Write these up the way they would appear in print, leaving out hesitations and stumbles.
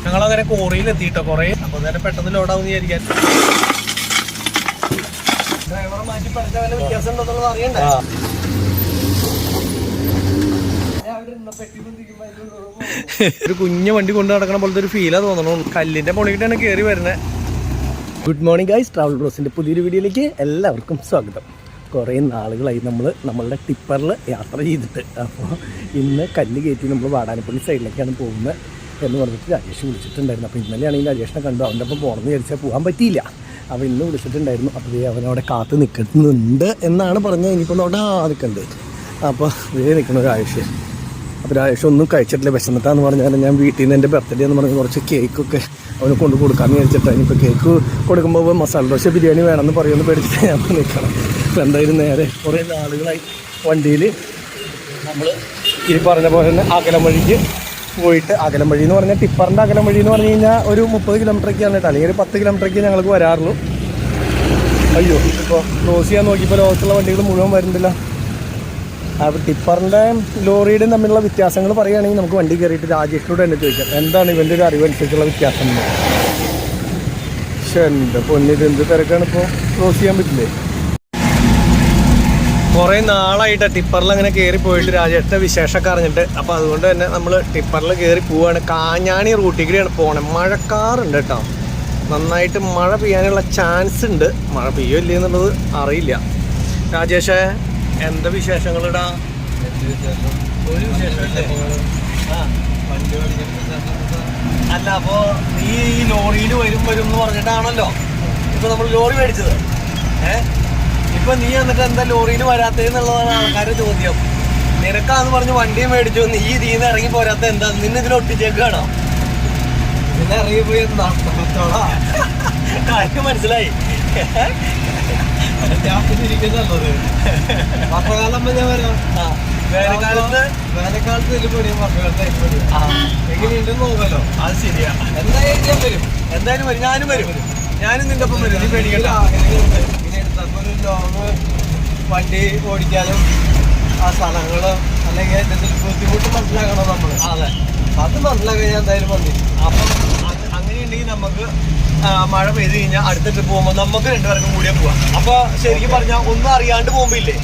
ഞങ്ങളങ്ങനെ കോറിയിൽ എത്തിയിട്ടോ കൊറേ. അപ്പൊ നേരെ പെട്ടെന്ന് ലോഡാവുന്ന വിചാരിക്കാൻ ഡ്രൈവറെ മാറ്റി പഠിച്ച വല്ല വ്യത്യാസം ഉണ്ടെന്നുള്ളത് അറിയണ്ടേ. ഒരു കുഞ്ഞ വണ്ടി കൊണ്ട് നടക്കണ പോലത്തെ ഒരു ഫീലാ തോന്നണു. കല്ലിന്റെ മുകളിട്ടാണ് കയറി വരുന്നത്. ഗുഡ് മോർണിംഗ് ഗൈസ്, ട്രാവൽ ബ്രോസിന്റെ പുതിയൊരു വീഡിയോയിലേക്ക് എല്ലാവർക്കും സ്വാഗതം. കുറേ നാളുകളായി നമ്മളുടെ ടിപ്പറിൽ യാത്ര ചെയ്തിട്ട്. അപ്പോൾ ഇന്ന് കല്ല് കയറ്റി നമ്മൾ വാടാനപ്പള്ളി സൈഡിലേക്കാണ് പോകുന്നത് എന്ന് പറഞ്ഞിട്ട് രാജേഷ് വിളിച്ചിട്ടുണ്ടായിരുന്നു. അപ്പോൾ ഇന്നലെയാണെങ്കിൽ രാജേഷിനെ കണ്ടു, അവൻ്റെ ഒപ്പം പോകണമെന്ന് വിചാരിച്ചാൽ പോകാൻ പറ്റിയില്ല. അപ്പോൾ ഇന്ന് വിളിച്ചിട്ടുണ്ടായിരുന്നു. അപ്പോൾ അവനവിടെ കാത്ത് നിൽക്കുന്നുണ്ട് എന്നാണ് പറഞ്ഞത്. ഇനിയിപ്പോൾ അവിടെ നിൽക്കുന്നുണ്ട്. അപ്പോൾ ഇതേ നിൽക്കുന്ന ഒരു ആയുഷ്. അപ്പോൾ രാജേഷ് ഒന്നും കഴിച്ചിട്ടില്ല, വിശന്നിട്ടാന്ന് പറഞ്ഞാൽ ഞാൻ വീട്ടിൽ നിന്ന് എൻ്റെ ബർത്ത്ഡേ എന്ന് പറഞ്ഞ് കുറച്ച് കേക്കൊക്കെ അവന് കൊണ്ട് കൊടുക്കാമെന്ന് വിചാരിച്ചിട്ടാണ്. ഇനിയിപ്പോൾ കേക്ക് കൊടുക്കുമ്പോൾ മസാല ദോശ ബിരിയാണി വേണമെന്ന് പറയുമെന്ന് പേടിച്ചിട്ട് ഞാൻ നിൽക്കണം. അപ്പോൾ എന്തായാലും നേരെ കുറേ നാളുകളായി വണ്ടിയിൽ നമ്മൾ ഈ പറഞ്ഞ പോലെ തന്നെ അകലം വഴിക്ക് പോയിട്ട്, അകലം വഴി എന്ന് പറഞ്ഞാൽ ടിപ്പറിൻ്റെ അകലം വഴി എന്ന് പറഞ്ഞു കഴിഞ്ഞാൽ ഒരു 30 കിലോമീറ്ററൊക്കെയാണ് കേട്ടോ, അല്ലെങ്കിൽ ഒരു 10 കിലോമീറ്ററൊക്കെ ഞങ്ങൾക്ക് വരാറുള്ളൂ. അയ്യോ, ഇപ്പോൾ ക്രോസ് ചെയ്യാൻ നോക്കിയപ്പോൾ ലോകത്തുള്ള വണ്ടികൾ മുഴുവൻ വരുന്നില്ല. അപ്പോൾ ടിപ്പറിൻ്റെ ലോറിയുടെയും തമ്മിലുള്ള വ്യത്യാസങ്ങൾ പറയുകയാണെങ്കിൽ നമുക്ക് വണ്ടി കയറിയിട്ട് രാജേഷിനോട് തന്നെ ചോദിക്കാം എന്താണ് ഇവൻ്റെ ഒരു അറിവനുസരിച്ചുള്ള വ്യത്യാസം. പക്ഷേ എൻ്റെ പൊന്നിത് എന്ത് തിരക്കാണ്, ഇപ്പോൾ ക്രോസ് ചെയ്യാൻ പറ്റില്ലേ. കുറേ നാളായിട്ട് ടിപ്പറിൽ അങ്ങനെ കയറി പോയിട്ട് രാജേഷിൻ്റെ വിശേഷമൊക്കെ അറിഞ്ഞിട്ട്. അപ്പോൾ അതുകൊണ്ട് തന്നെ നമ്മൾ ടിപ്പറിൽ കയറി പോവുകയാണ്. കാഞ്ഞാണി റൂട്ടിൽ കൂടെയാണ് പോകണത്. മഴക്കാറുണ്ട് കേട്ടോ, നന്നായിട്ട് മഴ പെയ്യാനുള്ള ചാൻസ് ഉണ്ട്. മഴ പെയ്യോ ഇല്ലേ എന്നുള്ളത് അറിയില്ല. രാജേഷേ, എന്താ വിശേഷങ്ങളിടാ? ഒരു വിശേഷമില്ലേ? അല്ല, അപ്പോൾ നീ ഈ ലോറിയിൽ വരും എന്ന് പറഞ്ഞിട്ടാണല്ലോ ഇപ്പൊ നമ്മൾ ലോറി മേടിച്ചത്. ഇപ്പൊ നീ എന്നിട്ട് എന്താ ലോറിയിൽ വരാത്തതെന്നുള്ളതാണ് ആൾക്കാരുടെ ചോദ്യം. നിനക്കാന്ന് പറഞ്ഞ് വണ്ടിയും മേടിച്ചു, നീ ഇതിന്ന് ഇറങ്ങി പോരാത്ത എന്താ? നിന്നെ ഇതിൽ ഒട്ടിച്ചേക്കാണോ? പിന്നെ ഇറങ്ങിപ്പോയി കാര്യം മനസ്സിലായി. വർഷകാലം ഞാൻ വരാം. വേനൽക്കാലത്ത് എങ്ങനെയുണ്ടെന്ന് നോക്കല്ലോ. അത് ശരിയാ. എന്തായാലും ഞാൻ വരും, എന്തായാലും വരും. ഞാനും നിന്റെ ഒപ്പം വരും, നീ പേടിക്കണ്ട. ലോങ് വണ്ടി ഓടിക്കാനും ആ സ്ഥലങ്ങളും അല്ലെങ്കിൽ അതിൻ്റെ ബുദ്ധിമുട്ട് മനസ്സിലാക്കണം നമ്മൾ. അതെ, അത് മനസ്സിലാക്കാൻ ഞാൻ എന്തായാലും വന്നില്ല. അപ്പം അങ്ങനെയുണ്ടെങ്കിൽ നമുക്ക് മഴ പെയ്ത് കഴിഞ്ഞാൽ അടുത്ത ട്രിപ്പ് പോകുമ്പോൾ നമുക്ക് രണ്ടുപേർക്കും കൂടിയേ പോവാം. അപ്പോൾ ശരിക്കും പറഞ്ഞാൽ ഒന്നും അറിയാണ്ട് പോകുമ്പോൾ ഇല്ലേ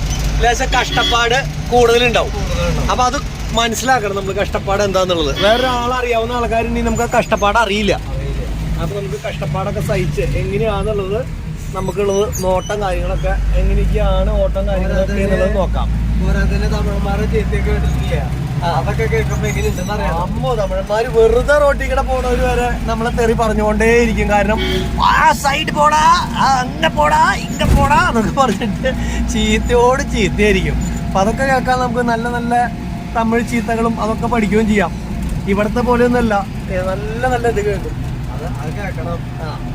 ലേശം കഷ്ടപ്പാട് കൂടുതലുണ്ടാവും. അപ്പോൾ അത് മനസ്സിലാക്കണം നമ്മൾ, കഷ്ടപ്പാട് എന്താന്നുള്ളത്. വേറൊരാളറിയാവുന്ന ആൾക്കാരുണ്ടെങ്കിൽ നമുക്ക് ആ കഷ്ടപ്പാട് അറിയില്ല. അപ്പോൾ നമുക്ക് കഷ്ടപ്പാടൊക്കെ സഹിച്ച് എങ്ങനെയാണെന്നുള്ളത് നമുക്കുള്ളത് നോട്ടം കാര്യങ്ങളൊക്കെ എങ്ങനെയൊക്കെയാണ് ഓട്ടം കാര്യങ്ങളൊക്കെ എന്നുള്ളത് നോക്കാം. തമിഴന്മാരെ ചേത്തിയൊക്കെ കേട്ടിട്ടില്ല, അതൊക്കെ കേൾക്കുമ്പോ എങ്ങനെയുണ്ടെന്ന് അറിയാം. അമ്മോ, തമിഴന്മാര് വെറുതെ റോട്ടിൽ കൂടെ പോണവര് വരെ നമ്മളെ തെറി പറഞ്ഞുകൊണ്ടേയിരിക്കും. കാരണം ആ സൈഡ് പോടാ, അങ്ങനെ പോടാ, ഇങ്ങനെ പോടാ എന്നൊക്കെ പറഞ്ഞിട്ട് ചീത്തയോട് ചീത്തയായിരിക്കും. അപ്പൊ അതൊക്കെ കേൾക്കാൻ നമുക്ക് നല്ല നല്ല തമിഴ് ചീത്തകളും അതൊക്കെ പഠിക്കുകയും ചെയ്യാം. ഇവിടത്തെ പോലെ ഒന്നുമല്ല, നല്ല നല്ല ഇത് കേൾക്കും.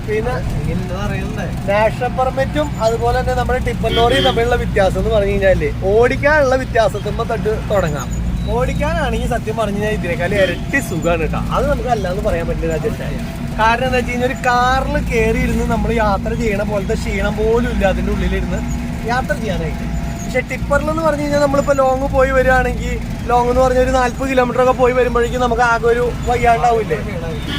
പിന്നെ നാഷണൽ പെർമിറ്റും അതുപോലെ തന്നെ നമ്മുടെ ടിപ്പർ ലോറിയും തമ്മിലുള്ള വ്യത്യാസം എന്ന് പറഞ്ഞു കഴിഞ്ഞാല് ഓടിക്കാനുള്ള വ്യത്യാസത്തുമ്പോ തൊട്ട് തുടങ്ങാം. ഓടിക്കാനാണെങ്കിൽ സത്യം പറഞ്ഞു കഴിഞ്ഞാൽ ഇതിനേക്കാൾ ഇരട്ടി സുഖമാണ് കേട്ടോ. അത് നമുക്ക് അല്ലാന്ന് പറയാൻ പറ്റില്ല രാജേഷ്. കാരണം എന്താ വെച്ച് കഴിഞ്ഞാൽ ഒരു കാറിൽ കയറി ഇരുന്ന് നമ്മൾ യാത്ര ചെയ്യണ പോലത്തെ ക്ഷീണം പോലും ഇല്ല അതിൻ്റെ ഉള്ളിലിരുന്ന് യാത്ര ചെയ്യാനായിട്ട്. പക്ഷെ ടിപ്പറിൽ എന്ന് പറഞ്ഞു കഴിഞ്ഞാൽ നമ്മളിപ്പോൾ ലോങ് പോയി വരികയാണെങ്കിൽ, ലോങ് എന്ന് പറഞ്ഞാൽ ഒരു 40 കിലോമീറ്റർ ഒക്കെ പോയി വരുമ്പോഴേക്കും നമുക്ക് ആകെ ഒരു വയ്യാണ്ടാവില്ലേ.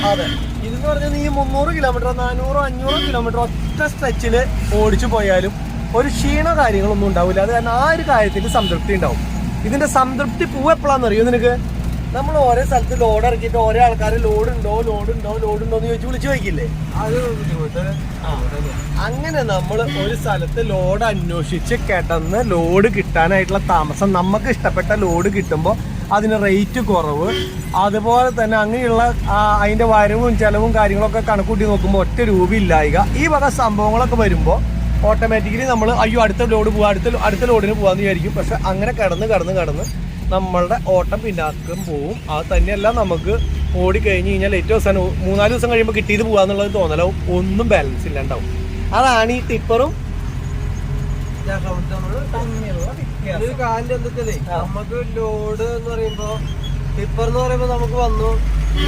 അതെ, ഇതെന്ന് പറഞ്ഞാൽ നീ 300 കിലോമീറ്റർ 400 500 കിലോമീറ്റർ ഒറ്റ സ്ട്രെച്ചിൽ ഓടിച്ചു പോയാലും ഒരു ക്ഷീണ കാര്യങ്ങളൊന്നും ഉണ്ടാവില്ല. അത് കാരണം ആ ഒരു കാര്യത്തിൽ സംതൃപ്തി ഉണ്ടാവും. ഇതിന്റെ സംതൃപ്തി പൂവ് എപ്പോഴാന്ന് അറിയോ നിനക്ക്? നമ്മൾ ഓരോ സ്ഥലത്ത് ലോഡ് ഇറക്കിയിട്ട് ഓരോ ആൾക്കാർ ലോഡുണ്ടോ എന്ന് ചോദിച്ചു വിളിച്ചു വയ്ക്കില്ലേ. അങ്ങനെ നമ്മൾ ഒരു സ്ഥലത്ത് ലോഡ് അന്വേഷിച്ച് കിടന്ന് ലോഡ് കിട്ടാനായിട്ടുള്ള താമസം, നമുക്ക് ഇഷ്ടപ്പെട്ട ലോഡ് കിട്ടുമ്പോൾ അതിന് റേറ്റ് കുറവ്, അതുപോലെ തന്നെ അങ്ങനെയുള്ള അതിൻ്റെ വരവും ചെലവും കാര്യങ്ങളൊക്കെ കണക്കൂട്ടി നോക്കുമ്പോൾ ഒറ്റ രൂപ ഇല്ലായിക, ഈ വക സംഭവങ്ങളൊക്കെ വരുമ്പോൾ ഓട്ടോമാറ്റിക്കലി നമ്മൾ അയ്യോ അടുത്ത ലോഡ് പോവാ, അടുത്ത ലോഡിന് പോകാമെന്ന് വിചാരിക്കും. പക്ഷെ അങ്ങനെ കടന്ന് നമ്മളുടെ ഓട്ടം പിന്നാക്കം പോവും. അത് തന്നെയല്ല, നമുക്ക് ഓടിക്കഴിഞ്ഞ് കഴിഞ്ഞാൽ ഏറ്റവും അവസാനം 3-4 ദിവസം കഴിയുമ്പോൾ കിട്ടിയത് പോകാന്നുള്ളത് തോന്നലാവും, ഒന്നും ബാലൻസ് ഇല്ലാണ്ടാവും. അതാണ് ഈ ടിപ്പറും കാലിന്റെ എന്തൊക്കെ. നമുക്ക് ലോഡ് എന്ന് പറയുമ്പോ ടിപ്പർ എന്ന് പറയുമ്പോ നമുക്ക് വന്നു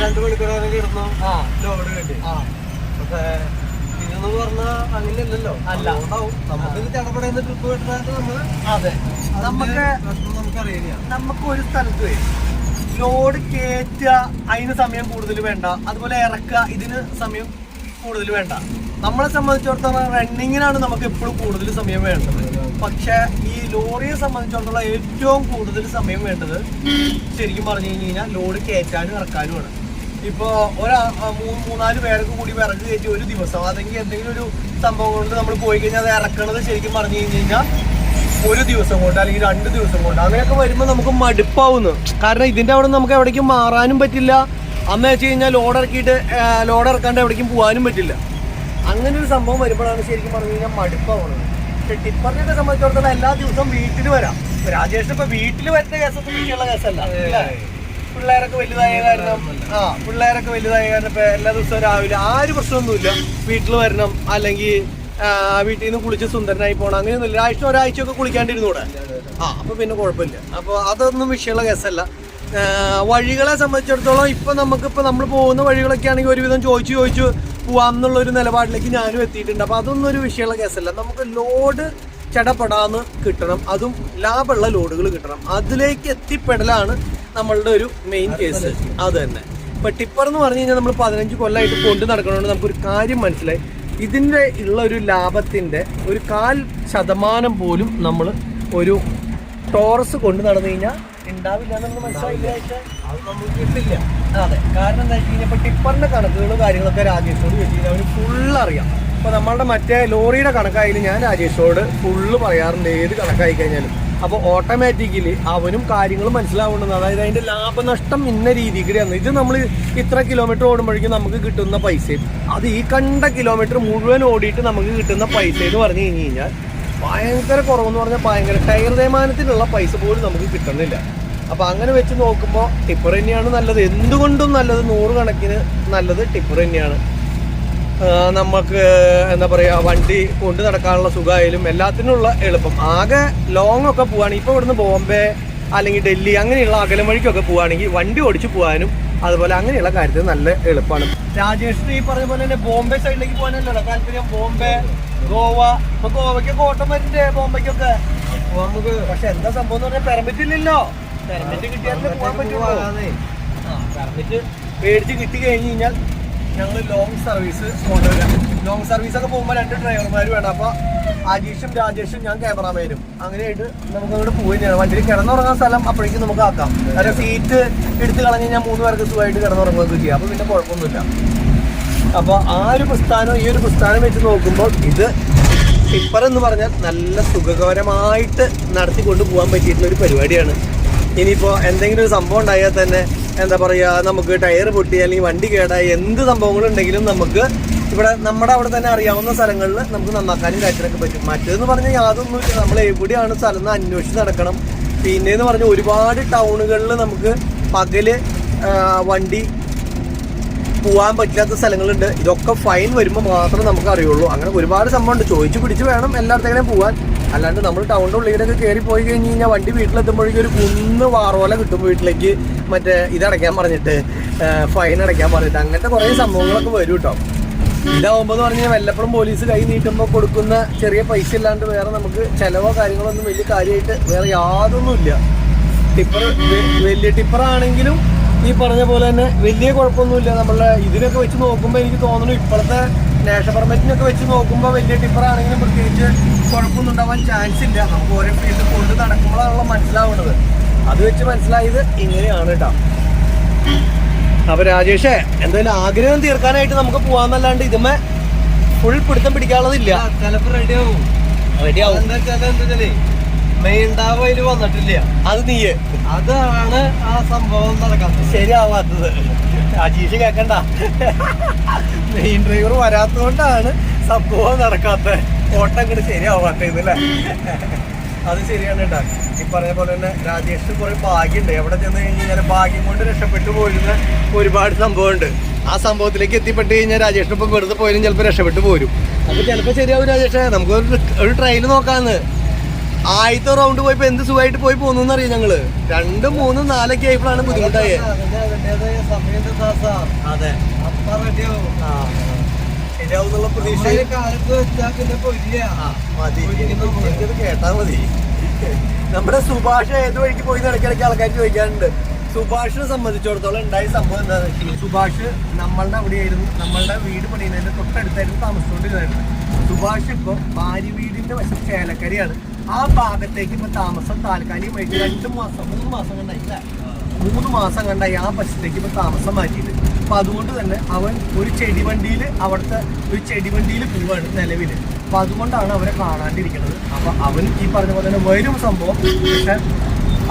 2 മണിക്കൂർ കിടന്നു ലോഡ് കിട്ടി. പക്ഷേ ഇതെന്ന് പറഞ്ഞാൽ അങ്ങനെയല്ലല്ലോ. അല്ല, നമുക്ക് ചടപടയുന്ന ട്രിപ്പ് കിട്ടാനായിട്ട് നമ്മള്. അതെ, നമുക്കറിയില്ല. നമുക്ക് ഒരു സ്ഥലത്ത് ലോഡ് കയറ്റുക അതിന് സമയം കൂടുതൽ വേണ്ട, അതുപോലെ ഇറക്കുക ഇതിന് സമയം കൂടുതൽ വേണ്ട. നമ്മളെ സംബന്ധിച്ചിടത്തോളം റണ്ണിങ്ങിനാണ് നമുക്ക് എപ്പോഴും കൂടുതൽ സമയം വേണ്ടത്. പക്ഷെ ഈ ലോറിയെ സംബന്ധിച്ചിടത്തോളം ഏറ്റവും കൂടുതൽ സമയം വേണ്ടത് ശരിക്കും പറഞ്ഞു കഴിഞ്ഞാൽ ലോഡ് കയറ്റാനും ഇറക്കാനുമാണ്. ഇപ്പോൾ മൂന്നാല് പേർക്ക് കൂടി വിറക് കയറ്റി ഒരു ദിവസം അല്ലെങ്കിൽ എന്തെങ്കിലും ഒരു സംഭവം കൊണ്ട് നമ്മൾ പോയി കഴിഞ്ഞാൽ അത് ഇറക്കണത് ശരിക്കും പറഞ്ഞു കഴിഞ്ഞാൽ ഒരു ദിവസം കൊണ്ട് അല്ലെങ്കിൽ 2 ദിവസം കൊണ്ട് അങ്ങനെയൊക്കെ വരുമ്പോൾ നമുക്ക് മടുപ്പാവുന്നു. കാരണം ഇതിൻ്റെ അവിടെ നമുക്ക് എവിടേക്കും മാറാനും പറ്റില്ല. അന്ന് വെച്ച് കഴിഞ്ഞാൽ ലോഡ് ഇറക്കാണ്ട് എവിടേക്കും പോകാനും പറ്റില്ല. അങ്ങനെ ഒരു സംഭവം വരുമ്പോഴാണ് ശരിക്കും പറഞ്ഞു കഴിഞ്ഞാൽ മടുപ്പാവുന്നത്. പക്ഷെ ടിപ്പറിനെയൊക്കെ സംബന്ധിച്ചിടത്തോളം എല്ലാ ദിവസവും വീട്ടിൽ വരാം. രാജേഷിന് ഇപ്പൊ വീട്ടിൽ വരുന്ന കേസൊക്കെ വീട്ടിലുള്ള കേസല്ല. പിള്ളേരൊക്കെ വലുതായ കാരണം ഇപ്പൊ എല്ലാ ദിവസവും രാവിലെ ആ ഒരു പ്രശ്നമൊന്നുമില്ല. വീട്ടിൽ വരണം, അല്ലെങ്കിൽ വീട്ടിൽ നിന്ന് കുളിച്ച് സുന്ദരനായി പോകണം, അങ്ങനെയൊന്നുമില്ല. ഒരാഴ്ചയൊക്കെ കുളിക്കാണ്ടിരുന്നൂടെ? അപ്പൊ പിന്നെ കുഴപ്പമില്ല. അപ്പൊ അതൊന്നും വിഷയമുള്ള കേസല്ല. വഴികളെ സംബന്ധിച്ചിടത്തോളം ഇപ്പൊ നമ്മൾ പോകുന്ന വഴികളൊക്കെ ആണെങ്കിൽ ഒരുവിധം ചോദിച്ചു പോവാം എന്നുള്ളൊരു നിലപാടിലേക്ക് ഞാനും എത്തിയിട്ടുണ്ട്. അപ്പൊ അതൊന്നും ഒരു വിഷയമുള്ള കേസല്ല. നമുക്ക് ലോഡ് ചടപടാന്ന് കിട്ടണം, അതും ലാഭമുള്ള ലോഡുകൾ കിട്ടണം. അതിലേക്ക് എത്തിപ്പെടലാണ് നമ്മളുടെ ഒരു മെയിൻ കേസ്. അത് തന്നെ. ഇപ്പൊ ടിപ്പർ എന്ന് പറഞ്ഞു കഴിഞ്ഞാൽ നമ്മൾ 15 കൊല്ലമായിട്ട് കൊണ്ട് നടക്കണോണ്ട് നമുക്കൊരു കാര്യം മനസ്സിലായി. ഇതിൻ്റെ ഉള്ള ഒരു ലാഭത്തിന്റെ 1/4% പോലും നമ്മൾ ഒരു ടോറസ് കൊണ്ട് നടന്നു കഴിഞ്ഞാൽ ഉണ്ടാവില്ല എന്നുള്ളത് മനസ്സിലായില്ല. അത് നമുക്ക് കിട്ടില്ല. അതെ, കാരണം എന്താ വെച്ച് കഴിഞ്ഞാൽ ഇപ്പൊ ടിപ്പറിന്റെ കണക്കുകളും കാര്യങ്ങളൊക്കെ രാജേഷോട് വെച്ച് കഴിഞ്ഞാൽ അവന് ഫുള്ള് അറിയാം. ഇപ്പൊ നമ്മളുടെ മറ്റേ ലോറിയുടെ കണക്കായാലും ഞാൻ രാജേഷോട് ഫുള്ള് പറയാറുണ്ട്, ഏത് കണക്കായി കഴിഞ്ഞാലും. അപ്പോൾ ഓട്ടോമാറ്റിക്കലി അവനും കാര്യങ്ങൾ മനസ്സിലാവുന്നത്. അതായത് അതിന്റെ ലാഭനഷ്ടം ഇന്ന രീതിക്കാണ്. ഇത് നമ്മൾ ഇത്ര കിലോമീറ്റർ ഓടുമ്പോഴേക്കും നമുക്ക് കിട്ടുന്ന പൈസയും അത് ഈ കണ്ട കിലോമീറ്റർ മുഴുവൻ ഓടിയിട്ട് നമുക്ക് കിട്ടുന്ന പൈസ എന്ന് പറഞ്ഞു കഴിഞ്ഞാൽ ഭയങ്കര കുറവെന്ന് പറഞ്ഞാൽ ഭയങ്കര ടയർ തേയ്മാനത്തിനുള്ള പൈസ പോലും നമുക്ക് കിട്ടുന്നില്ല. അപ്പൊ അങ്ങനെ വെച്ച് നോക്കുമ്പോൾ ടിപ്പർ തന്നെയാണ് നല്ലത്. എന്തുകൊണ്ടും നല്ലത്, 100 കണക്കിന് നല്ലത് ടിപ്പർ തന്നെയാണ്. നമുക്ക് എന്താ പറയുക, വണ്ടി കൊണ്ട് നടക്കാനുള്ള സുഖമായാലും എല്ലാത്തിനുള്ള എളുപ്പം. ആകെ ലോങ് ഒക്കെ പോവുകയാണെങ്കിൽ ഇപ്പോൾ ഇവിടുന്ന് ബോംബെ അല്ലെങ്കിൽ ഡൽഹി അങ്ങനെയുള്ള അകലം വഴിക്കൊക്കെ പോവുകയാണെങ്കിൽ വണ്ടി ഓടിച്ച് പോകാനും അതുപോലെ അങ്ങനെയുള്ള കാര്യത്തിൽ നല്ല എളുപ്പമാണ്. രാജേഷിന് ഈ പറഞ്ഞ പോലെ തന്നെ ബോംബെ സൈഡിലേക്ക് പോകാനല്ലോ താല്പര്യം. ബോംബെ, ഗോവ. ഇപ്പൊ ഗോവയ്ക്കൊക്കെ ഓട്ടം വരണ്ടേ, ബോംബെക്കൊക്കെ നമുക്ക്. പക്ഷെ എന്താ സംഭവം എന്ന് പറഞ്ഞാൽ പെർമിറ്റ് ഇല്ലല്ലോ. പെർമിറ്റ് കിട്ടിയാലേ പോകാൻ പറ്റുള്ളൂ. പെർമിറ്റ് മേടിച്ച് കിട്ടി കഴിഞ്ഞ് കഴിഞ്ഞാൽ ഞങ്ങൾ ലോങ് സർവീസ് കൊണ്ടുവരാം. ലോങ് സർവീസ് ഒക്കെ പോകുമ്പോൾ 2 ഡ്രൈവർമാർ വേണം. അപ്പോൾ അജീഷും രാജേഷും ഞാൻ ക്യാമറാമാനും അങ്ങനെയായിട്ട് നമുക്ക് അങ്ങോട്ട് പോവുകയും ചെയ്യണം. വണ്ടിയിൽ കിടന്നുറങ്ങാൻ സ്ഥലം അപ്പോഴേക്കും നമുക്ക് ആക്കാം. കാരണം സീറ്റ് എടുത്ത് കളഞ്ഞ് കഴിഞ്ഞാൽ 3 പേർക്ക് സുഖമായിട്ട് കിടന്നുറങ്ങുകയൊക്കെ ചെയ്യാം. അപ്പോൾ പിന്നെ കുഴപ്പമൊന്നുമില്ല. അപ്പോൾ ആ ഒരു പ്രസ്ഥാനം ഈ ഒരു പ്രസ്ഥാനം വെച്ച് നോക്കുമ്പോൾ ഇത് ടിപ്പർ എന്ന് പറഞ്ഞാൽ നല്ല സുഖകരമായിട്ട് നടത്തിക്കൊണ്ട് പോകാൻ പറ്റിയിട്ടുള്ള ഒരു പരിപാടിയാണ്. ഇനിയിപ്പോൾ എന്തെങ്കിലും ഒരു സംഭവം ഉണ്ടായാൽ തന്നെ എന്താ പറയുക, നമുക്ക് ടയർ പൊട്ടി അല്ലെങ്കിൽ വണ്ടി കേടായി എന്ത് സംഭവങ്ങളുണ്ടെങ്കിലും നമുക്ക് ഇവിടെ നമ്മുടെ അവിടെ തന്നെ അറിയാവുന്ന സ്ഥലങ്ങളിൽ നമുക്ക് നന്നാക്കാനും കാര്യത്തിനൊക്കെ പറ്റും. മറ്റേതെന്ന് പറഞ്ഞാൽ യാതൊന്നുമില്ല, നമ്മൾ എവിടെയാണ് സ്ഥലം എന്ന് അന്വേഷിച്ച് നടക്കണം. പിന്നെയെന്ന് പറഞ്ഞാൽ ഒരുപാട് ടൗണുകളിൽ നമുക്ക് പകല് വണ്ടി പോകാൻ പറ്റാത്ത സ്ഥലങ്ങളുണ്ട്. ഇതൊക്കെ ഫൈൻ വരുമ്പോൾ മാത്രമേ നമുക്ക് അറിയുള്ളൂ. അങ്ങനെ ഒരുപാട് സംഭവമുണ്ട്. ചോദിച്ചു പിടിച്ച് വേണം എല്ലായിടത്തേക്കും പോകാൻ. അല്ലാണ്ട് നമ്മൾ ടൗണിൻ്റെ ഉള്ളിലൊക്കെ കയറി പോയി കഴിഞ്ഞ് കഴിഞ്ഞാൽ വണ്ടി വീട്ടിലെത്തുമ്പോഴേക്കും ഒരു കുന്ന് വാറോല കിട്ടും വീട്ടിലേക്ക്. മറ്റേ ഇതടയ്ക്കാൻ പറഞ്ഞിട്ട്, ഫൈൻ അടയ്ക്കാൻ പറഞ്ഞിട്ട്, അങ്ങനത്തെ കുറേ സംഭവങ്ങളൊക്കെ വരും കേട്ടോ. ഇതാവുമ്പോൾ എന്ന് പറഞ്ഞാൽ വല്ലപ്പോഴും പോലീസ് കൈ നീട്ടുമ്പോൾ കൊടുക്കുന്ന ചെറിയ പൈസ ഇല്ലാണ്ട് വേറെ നമുക്ക് ചിലവോ കാര്യങ്ങളൊന്നും വലിയ കാര്യമായിട്ട് വേറെ യാതൊന്നുമില്ല. ടിപ്പർ വലിയ ടിപ്പറാണെങ്കിലും ഈ പറഞ്ഞ പോലെ തന്നെ വലിയ കുഴപ്പമൊന്നുമില്ല. നമ്മളെ ഇതിനൊക്കെ വെച്ച് നോക്കുമ്പോൾ എനിക്ക് തോന്നുന്നു ഇപ്പോഴത്തെ നാഷണൽ പെർമിറ്റിനൊക്കെ വെച്ച് നോക്കുമ്പോൾ വലിയ ടിപ്പറാണെങ്കിലും പ്രത്യേകിച്ച് കുഴപ്പമൊന്നും ഉണ്ടാവാൻ ചാൻസ് ഇല്ല. നമുക്ക് ഓരോ ഫീൽഡ് കൊണ്ട് നടക്കുമ്പോഴാണല്ലോ മനസ്സിലാവുന്നത്. അത് വെച്ച് മനസ്സിലായത് ഇങ്ങനെയാണ് കേട്ടോ. അപ്പൊ രാജേഷേ, എന്തായാലും ആഗ്രഹം തീർക്കാനായിട്ട് നമുക്ക് പോവാന്നല്ലാണ്ട് ഇതുമേ ഫുൾ പിടുത്തം പിടിക്കാനുള്ളതില്ല. ചിലപ്പോൾ റെഡിയാവും. എന്താ വെച്ചാൽ മെയിൻ ഡാവ് അതിൽ വന്നിട്ടില്ല. അത് നീയ്, അതാണ് ആ സംഭവം നടക്കാത്തത്, ശരിയാവാത്തത്. അജീഷ് കേക്കണ്ട, മെയിൻ ഡ്രൈവർ വരാത്തതുകൊണ്ടാണ് സംഭവം നടക്കാത്ത, ഓട്ടം ഇങ്ങോട്ട് ശരിയാവാത്തത് അല്ലേ? അത് ശരിയാണ് കേട്ടോ. ഈ പറഞ്ഞ പോലെ തന്നെ രാജേഷിന് കുറെ ഭാഗ്യമുണ്ട്. എവിടെ ചെന്ന് കഴിഞ്ഞാൽ ഭാഗ്യം കൊണ്ട് രക്ഷപ്പെട്ടു പോരുന്ന ഒരുപാട് സംഭവമുണ്ട്. ആ സംഭവത്തിലേക്ക് എത്തിപ്പെട്ട് കഴിഞ്ഞാൽ രാജേഷിന് ഇപ്പം വെറുതെ പോയാലും ചിലപ്പോൾ രക്ഷപ്പെട്ടു പോരും. അപ്പൊ ചിലപ്പോൾ ശരിയാവും രാജേഷേ. നമുക്ക് ഒരു ട്രെയിൽ നോക്കാന്ന്. 1000 റൗണ്ട് പോയപ്പോ എന്ത് സുഖമായിട്ട് പോയി പോന്നു അറിയാം ഞങ്ങള്. 2, 3, 4 ആയപ്പോഴാണ് ബുദ്ധിമുട്ടായേ. അതെ, ശരിയാവുന്നുള്ള പ്രതീക്ഷ കേട്ടാ മതി. നമ്മുടെ സുഭാഷ് ഏത് വഴിക്ക് പോയി ഇടയ്ക്കിടയ്ക്ക് ആൾക്കാർ ചോദിക്കാറുണ്ട്. സുഭാഷിനെ സംബന്ധിച്ചിടത്തോളം ഉണ്ടായ സംഭവം എന്താണെന്ന് വെച്ചാൽ സുഭാഷ് നമ്മളുടെ അവിടെയായിരുന്നു, നമ്മളുടെ വീട് പണിയുന്നതിന്റെ തൊട്ടടുത്തായിരുന്നു താമസിച്ചുകൊണ്ടിരുന്നത്. സുഭാഷ് ഇപ്പൊ ഭാര്യ വീടിന്റെ വശം ചേലക്കരയാണ്. ആ ഭാഗത്തേക്ക് ഇപ്പൊ താമസം താൽക്കാലികമായിട്ട് 3 മാസം കണ്ടായി ആ വശത്തേക്ക് ഇപ്പൊ താമസം മാറ്റിയിട്ട്. അപ്പൊ അതുകൊണ്ട് തന്നെ അവൻ ഒരു ചെടി വണ്ടിയിൽ പോവാണ് നിലവില്. അപ്പൊ അതുകൊണ്ടാണ് അവരെ കാണാണ്ടിരിക്കുന്നത്. അപ്പൊ അവൻ ഈ പറഞ്ഞ പോലെ തന്നെ വരും സംഭവം. പക്ഷെ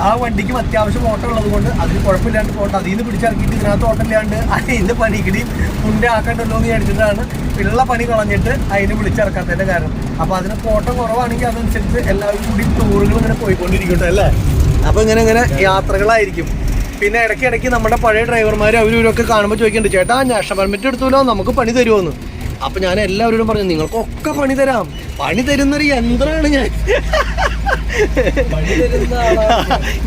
ആ വണ്ടിക്കും അത്യാവശ്യം ഓട്ടം ഉള്ളത് കൊണ്ട് അതിന് കുഴപ്പമില്ലാണ്ട് പോകണ്ട. അതിൽ നിന്ന് പിടിച്ചിറക്കിയിട്ട് ഇതിനകത്ത് ഓട്ടം ഇല്ലാണ്ട് അതിന്റെ പണിക്കിടിയും മുന്നേ ആക്കണ്ടല്ലോ എന്ന് വിചാരിച്ചിട്ടാണ് ഉള്ള പണി കളഞ്ഞിട്ട് അതിന് വിളിച്ചിറക്കാത്തതിന്റെ കാരണം. അപ്പൊ അതിന് ഓട്ടം കുറവാണെങ്കിൽ അതനുസരിച്ച് എല്ലാവരും കൂടി ടൂറുകൾ ഇങ്ങനെ പോയിക്കൊണ്ടിരിക്കട്ടെ അല്ലേ. അപ്പൊ ഇങ്ങനെ യാത്രകളായിരിക്കും. പിന്നെ ഇടയ്ക്കിടയ്ക്ക് നമ്മുടെ പഴയ ഡ്രൈവർമാർ അവരൊക്കെ കാണുമ്പോൾ ചോദിക്കുന്നുണ്ട്, ചേട്ടാ നാഷണൽ പെർമിറ്റ് എടുത്തല്ലോ, നമുക്ക് പണി തരുമോന്ന്. അപ്പൊ ഞാൻ എല്ലാവരോടും പറഞ്ഞു, നിങ്ങൾക്കൊക്കെ പണി തരാം, പണി തരുന്നൊരു യന്ത്രമാണ്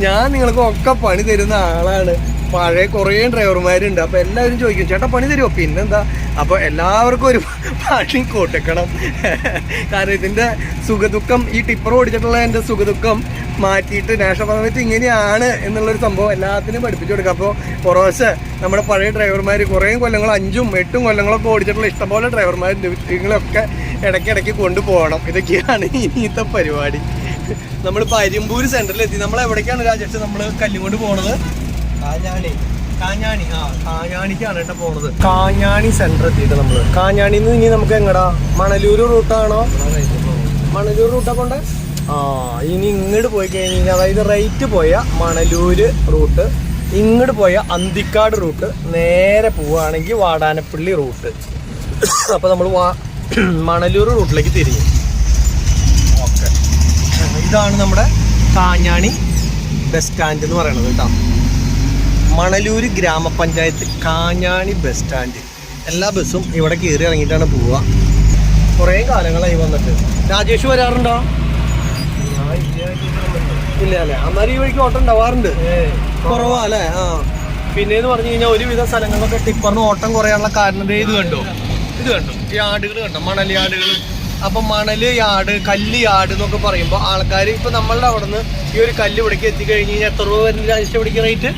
ഞാൻ നിങ്ങൾക്കൊക്കെ പണി തരുന്ന ആളാണ്. പഴയ കുറേ ഡ്രൈവർമാരുണ്ട്. അപ്പൊ എല്ലാവരും ചോദിക്കും, ചേട്ടാ പണി തരുമോ? പിന്നെന്താ. അപ്പൊ എല്ലാവർക്കും ഒരു പണി കൊടുക്കണം. കാരണം ഇതിന്റെ സുഖദുഃഖം, ഈ ടിപ്പർ ഓടിച്ചിട്ടുള്ള എൻ്റെ സുഖദുഃഖം മാറ്റിയിട്ട് നാഷണൽ പെർമിറ്റ് ഇങ്ങനെയാണ് എന്നുള്ളൊരു സംഭവം എല്ലാത്തിനും പഠിപ്പിച്ചു കൊടുക്കുക. അപ്പോൾ കുറേശ്ശെ നമ്മുടെ പഴയ ഡ്രൈവർമാർ കുറേ കൊല്ലങ്ങൾ 5ഉം 8ഉം കൊല്ലങ്ങളൊക്കെ ഓടിച്ചിട്ടുള്ള ഇഷ്ടംപോലെ ഡ്രൈവർമാരുണ്ട്. നിങ്ങളൊക്കെ ഇടയ്ക്കിടയ്ക്ക് കൊണ്ടുപോകണം. ഇതൊക്കെയാണ് ഇനിയത്തെ പരിപാടി. നമ്മളിപ്പോൾ അരിമ്പൂർ സെൻറ്ററിലെത്തി. നമ്മൾ എവിടേക്കാണ് രാജേഷ് നമ്മൾ കല്ലുകൊണ്ട് പോണത്? കാഞ്ഞാണിക്കാണ് കേട്ടോ പോണത്. കാഞ്ഞാണി സെന്റർ എത്തിയിട്ട് നമ്മള് കാഞ്ഞാണിന്ന് ഇനി നമുക്ക് എങ്ങടാ? മണലൂര് റൂട്ടാണോ? മണലൂർ റൂട്ടാ കൊണ്ട് ഇനി ഇങ്ങോട്ട് പോയി കഴിഞ്ഞാൽ, അതായത് റൈറ്റ് പോയ മണലൂര് റൂട്ട്, ഇങ്ങോട്ട് പോയ അന്തിക്കാട് റൂട്ട്, നേരെ പോവുകയാണെങ്കിൽ വാടാനപ്പള്ളി റൂട്ട്. അപ്പൊ നമ്മൾ മണലൂർ റൂട്ടിലേക്ക് തിരിഞ്ഞു. ഓക്കെ, ഇതാണ് നമ്മുടെ കാഞ്ഞാണി ബസ് സ്റ്റാൻഡ് എന്ന് പറയുന്നത് കേട്ടോ. മണലൂര് ഗ്രാമപഞ്ചായത്ത് കാഞ്ഞാണി ബസ് സ്റ്റാൻഡ്. എല്ലാ ബസ്സും ഇവിടെ കയറി ഇറങ്ങിയിട്ടാണ് പോവുക. കുറേ കാലങ്ങളായി വന്നിട്ട്. രാജേഷ് വരാറുണ്ടോ? ഇല്ല അല്ലേ? അന്നേരം ഈ വഴിക്ക് ഓട്ടം ഉണ്ടാവാറുണ്ട്, കുറവാ അല്ലേ? പിന്നെന്ന് പറഞ്ഞു കഴിഞ്ഞാൽ ഒരുവിധ സ്ഥലങ്ങളിലൊക്കെ ടിപ്പറിന് ഓട്ടം കുറയാനുള്ള കാരണം ഇത് കണ്ടോ, ഈ ആടുകൾ കണ്ടോ, മണൽ യാർഡുകൾ. അപ്പൊ മണല് യാർഡ്, കല്ല് യാർഡ് എന്നൊക്കെ പറയുമ്പോൾ ആൾക്കാർ ഇപ്പൊ നമ്മളുടെ അവിടെ നിന്ന് ഈ ഒരു കല്ല് ഇവിടേക്ക് എത്തിക്കഴിഞ്ഞ് കഴിഞ്ഞാൽ എത്ര രൂപ വരുന്ന രാജേഷ് ഇവിടേക്ക് റേറ്റ്?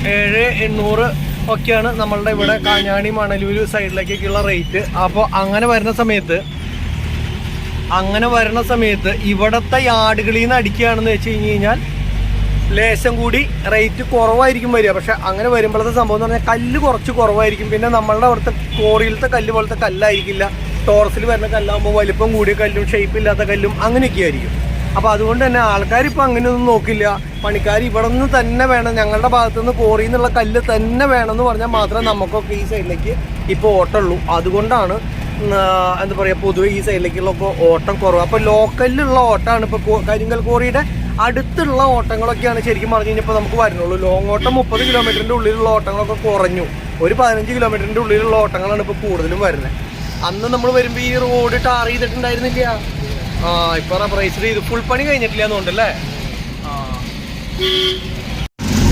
700-800 ഒക്കെയാണ് നമ്മളുടെ ഇവിടെ കാഞ്ഞാണി മണലൂര് സൈഡിലേക്കൊക്കെയുള്ള റേറ്റ്. അപ്പോൾ അങ്ങനെ വരുന്ന സമയത്ത് ഇവിടത്തെ യാർഡുകളിൽ നിന്ന് അടിക്കുകയാണെന്ന് വെച്ച് കഴിഞ്ഞാൽ ലേശം കൂടി റേറ്റ് കുറവായിരിക്കും വരിക. പക്ഷെ അങ്ങനെ വരുമ്പോഴത്തെ സംഭവം എന്ന് പറഞ്ഞാൽ കല്ല് കുറച്ച് കുറവായിരിക്കും. പിന്നെ നമ്മളുടെ അവിടുത്തെ കോറിയിലത്തെ കല്ല് പോലത്തെ കല്ലായിരിക്കില്ല. ടോറസിൽ വരുന്ന കല്ലാകുമ്പോൾ വലിപ്പം കൂടിയ കല്ലും ഷേപ്പ് ഇല്ലാത്ത കല്ലും അങ്ങനെയൊക്കെ ആയിരിക്കും. അപ്പോൾ അതുകൊണ്ട് തന്നെ ആൾക്കാരിപ്പോൾ അങ്ങനെയൊന്നും നോക്കില്ല. പണിക്കാർ ഇവിടെ നിന്ന് തന്നെ വേണം, ഞങ്ങളുടെ ഭാഗത്തുനിന്ന് കോറിയിൽ നിന്നുള്ള കല്ല് തന്നെ വേണമെന്ന് പറഞ്ഞാൽ മാത്രമേ നമുക്കൊക്കെ ഈ സൈഡിലേക്ക് ഇപ്പോൾ ഓട്ടമുള്ളൂ. അതുകൊണ്ടാണ് എന്താ പറയുക, പൊതുവെ ഈ സൈഡിലേക്കുള്ള ഓട്ടം കുറവ്. അപ്പോൾ ലോക്കലിലുള്ള ഓട്ടമാണ് ഇപ്പോൾ കരിങ്കൽ കോറിയുടെ അടുത്തുള്ള ഓട്ടങ്ങളൊക്കെയാണ് ശരിക്കും പറഞ്ഞു കഴിഞ്ഞപ്പോൾ നമുക്ക് വരുന്നുള്ളൂ. ലോങ് ഓട്ടം 30 കിലോമീറ്ററിൻ്റെ ഉള്ളിലുള്ള ഓട്ടങ്ങളൊക്കെ കുറഞ്ഞു. ഒരു 15 കിലോമീറ്ററിൻ്റെ ഉള്ളിലുള്ള ഓട്ടങ്ങളാണ് ഇപ്പോൾ കൂടുതലും വരുന്നത്. അന്ന് നമ്മൾ വരുമ്പോൾ ഈ റോഡ് ടാർ ചെയ്തിട്ടുണ്ടായിരുന്നില്ല. ഇപ്പൊ റബ്ബറൈസ് ചെയ്ത് ഫുൾ പണി കഴിഞ്ഞിട്ടില്ല എന്നുണ്ടല്ലേ.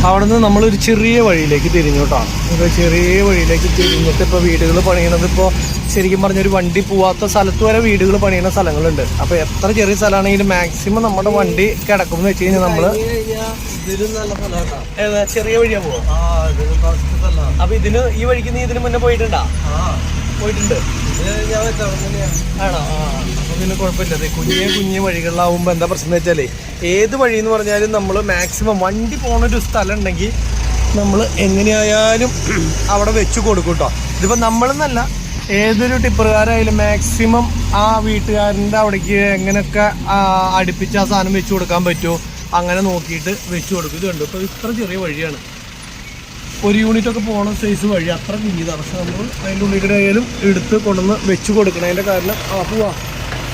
അവിടെ നിന്ന് നമ്മളൊരു ചെറിയ വഴിയിലേക്ക് തിരിഞ്ഞു കേട്ടോ. ചെറിയ വഴിയിലേക്ക് തിരിഞ്ഞിട്ട് ഇപ്പോൾ വീടുകൾ പണിയണത്, ഇപ്പോൾ ശരിക്കും പറഞ്ഞൊരു വണ്ടി പോവാത്ത സ്ഥലത്ത് വരെ വീടുകൾ പണിയുന്ന സ്ഥലങ്ങളുണ്ട്. അപ്പോൾ എത്ര ചെറിയ സ്ഥലമാണെങ്കിലും മാക്സിമം നമ്മുടെ വണ്ടി കിടക്കും എന്ന് വെച്ച് കഴിഞ്ഞാൽ നമ്മള് ചെറിയ വഴിയാ പോവാ. അപ്പൊ ഈ വഴിക്ക് നീ ഇതിന് മുന്നേ പോയിട്ടുണ്ടോ? പോയിട്ടുണ്ട്. ആണോ? അപ്പൊ പിന്നെ കുഴപ്പമില്ല. കുഞ്ഞു വഴികളിലാവുമ്പോൾ എന്താ പ്രശ്നം എന്ന് വെച്ചാലേ, ഏത് വഴി എന്ന് പറഞ്ഞാലും നമ്മൾ മാക്സിമം വണ്ടി പോണൊരു സ്ഥലം ഉണ്ടെങ്കിൽ നമ്മൾ എങ്ങനെയായാലും അവിടെ വെച്ച് കൊടുക്കും കേട്ടോ. ഇതിപ്പോൾ നമ്മളെന്നല്ല, ഏതൊരു ടിപ്പറുകാരായാലും മാക്സിമം ആ വീട്ടുകാരൻ്റെ അവിടേക്ക് എങ്ങനെയൊക്കെ അടുപ്പിച്ച് ആ സാധനം വെച്ച് കൊടുക്കാൻ പറ്റുമോ അങ്ങനെ നോക്കിയിട്ട് വെച്ച് കൊടുക്കും. ഇത് കണ്ടു, ഇപ്പോൾ ഇത്ര ചെറിയ വഴിയാണ്, ഒരു യൂണിറ്റൊക്കെ പോകണ സൈസ് വഴി, അത്ര കുഞ്ഞിതാണ്. പക്ഷെ നമ്മൾ അതിൻ്റെ ഉള്ളിൽ കൂടെ ആയാലും എടുത്ത് കൊണ്ടുവന്ന് വെച്ച് കൊടുക്കണതിൻ്റെ കാരണം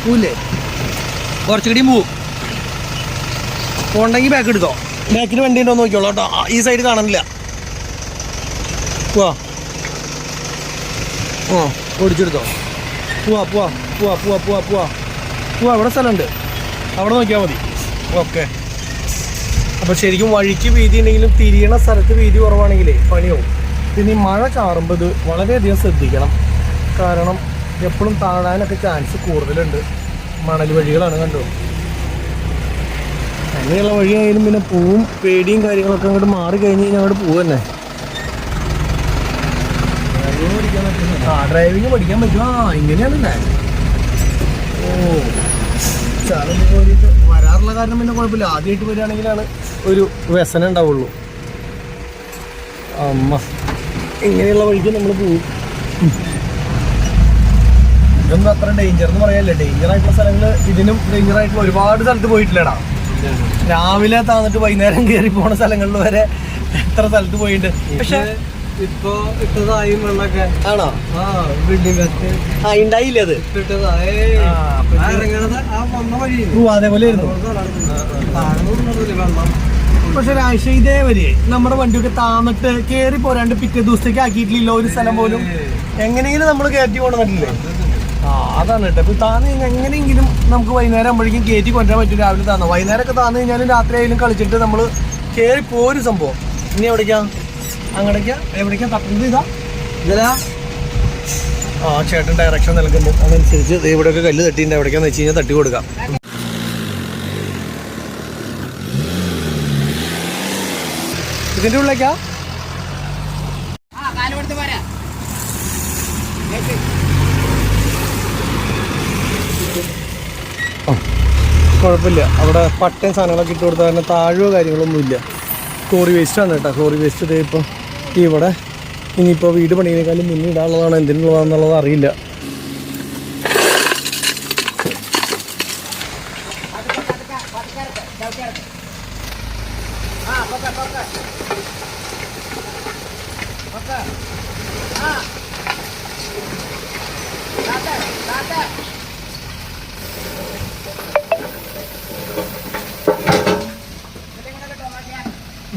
പോവില്ലേ, കുറച്ചുകൂടിയും പോവും. പോകണ്ടെങ്കിൽ ബാക്ക് എടുത്തോ, ബാക്കിൽ വണ്ടി ഉണ്ടോ നോക്കിയോളൂ കേട്ടോ. ഈ സൈഡ് കാണാനില്ല. ഓടിച്ചെടുത്തോ. പോവാ. അവിടെ സ്ഥലമുണ്ട്, അവിടെ നോക്കിയാൽ മതി. ഓക്കെ. അപ്പോൾ ശരിക്കും വഴിക്ക് വീതി ഉണ്ടെങ്കിലും തിരിയണ സ്ഥലത്ത് വീതി കുറവാണെങ്കിലേ പണിയാവും. പിന്നെ ഈ മഴ ചാറുമ്പോൾ ഇത് വളരെയധികം ശ്രദ്ധിക്കണം. കാരണം എപ്പോഴും താഴാനൊക്കെ ചാൻസ് കൂടുതലുണ്ട്. മണൽ വഴികളാണ് കണ്ടോ. അങ്ങനെയുള്ള വഴിയായാലും പിന്നെ പൂവും പേടിയും കാര്യങ്ങളൊക്കെ അങ്ങോട്ട് മാറി കഴിഞ്ഞ് കഴിഞ്ഞാൽ അങ്ങോട്ട് പോവുക തന്നെ. ഡ്രൈവിങ് പഠിക്കാൻ പറ്റും. ഇങ്ങനെയാണല്ലേ. ഓ ചാലഞ്ച് പോയിട്ട് വരാറുള്ള കാരണം പിന്നെ കുഴപ്പമില്ല. ആദ്യമായിട്ട് വരികയാണെങ്കിലാണ് ഒരു വ്യസനം ഉണ്ടാവുള്ളൂ. അമ്മ ഇങ്ങനെയുള്ള വഴിക്ക് നമ്മൾ പോകും. ഇതൊന്നും അത്ര ഡേഞ്ചർ എന്ന് പറയാനില്ല. ഡേഞ്ചർ ആയിട്ടുള്ള സ്ഥലങ്ങൾ ഇതിനും ഡേഞ്ചർ ആയിട്ടുള്ള ഒരുപാട് സ്ഥലത്ത് പോയിട്ടില്ലടാ. രാവിലെ താന്നിട്ട് വൈകുന്നേരം കയറി പോണ സ്ഥലങ്ങളിൽ വരെ എത്ര സ്ഥലത്ത് പോയിട്ടുണ്ട്. പക്ഷെ ഇപ്പൊ ഇട്ടതായി വെള്ളമൊക്കെ ആണോ? ബിൽഡിംഗ് ഉണ്ടായില്ല അത് അതേപോലെ പക്ഷെ ഒരാഴ്ച ഇതേവരെ നമ്മുടെ വണ്ടിയൊക്കെ താന്നിട്ട് കയറി പോരാണ്ട് പിറ്റേ ദിവസത്തേക്ക് ആക്കിയിട്ടില്ല ഒരു സ്ഥലം പോലും. എങ്ങനെയെങ്കിലും നമ്മൾ കയറ്റി കൊണ്ടുവന്നിട്ടില്ലേ? അതാണ് കേട്ടോ. ഇപ്പൊ താന്ന് കഴിഞ്ഞാൽ എങ്ങനെയെങ്കിലും നമുക്ക് വൈകുന്നേരം ആകുമ്പോഴേക്കും കയറ്റി കൊണ്ടുവരാൻ പറ്റും. രാവിലെ താന്ന് വൈകുന്നേരമൊക്കെ താന്ന് കഴിഞ്ഞാലും രാത്രി ആയാലും കളിച്ചിട്ട് നമ്മൾ കയറി പോരും സംഭവം. ഇനി എവിടേക്കാ? അങ്ങടേക്കാ? എവിടേക്കാ തട്ടുന്നത്? ഇതാ ചേട്ടൻ ഡയറക്ഷൻ നൽകുമ്പോൾ അതനുസരിച്ച് ഇവിടെയൊക്കെ കല്ല് തട്ടിയിട്ട് എവിടേക്കാന്ന് വെച്ച് കഴിഞ്ഞാൽ തട്ടി കൊടുക്കാം. ഇതിൻ്റെ ഉള്ളിലേക്കാ? കുഴപ്പമില്ല. അവിടെ പട്ടയും സാധനങ്ങളൊക്കെ ഇട്ട് കൊടുത്താൽ തന്നെ താഴോ കാര്യങ്ങളൊന്നുമില്ല. കോറി വേസ്റ്റാണ് കേട്ടോ. കോറി വേസ്റ്റ് ഇതേ ഇപ്പോൾ ഇവിടെ ഇനിയിപ്പോൾ വീട് പണിയേക്കാളും മുന്നേ ഇടാനുള്ളതാണോ എന്തിനുള്ളതാണെന്നുള്ളത് അറിയില്ല.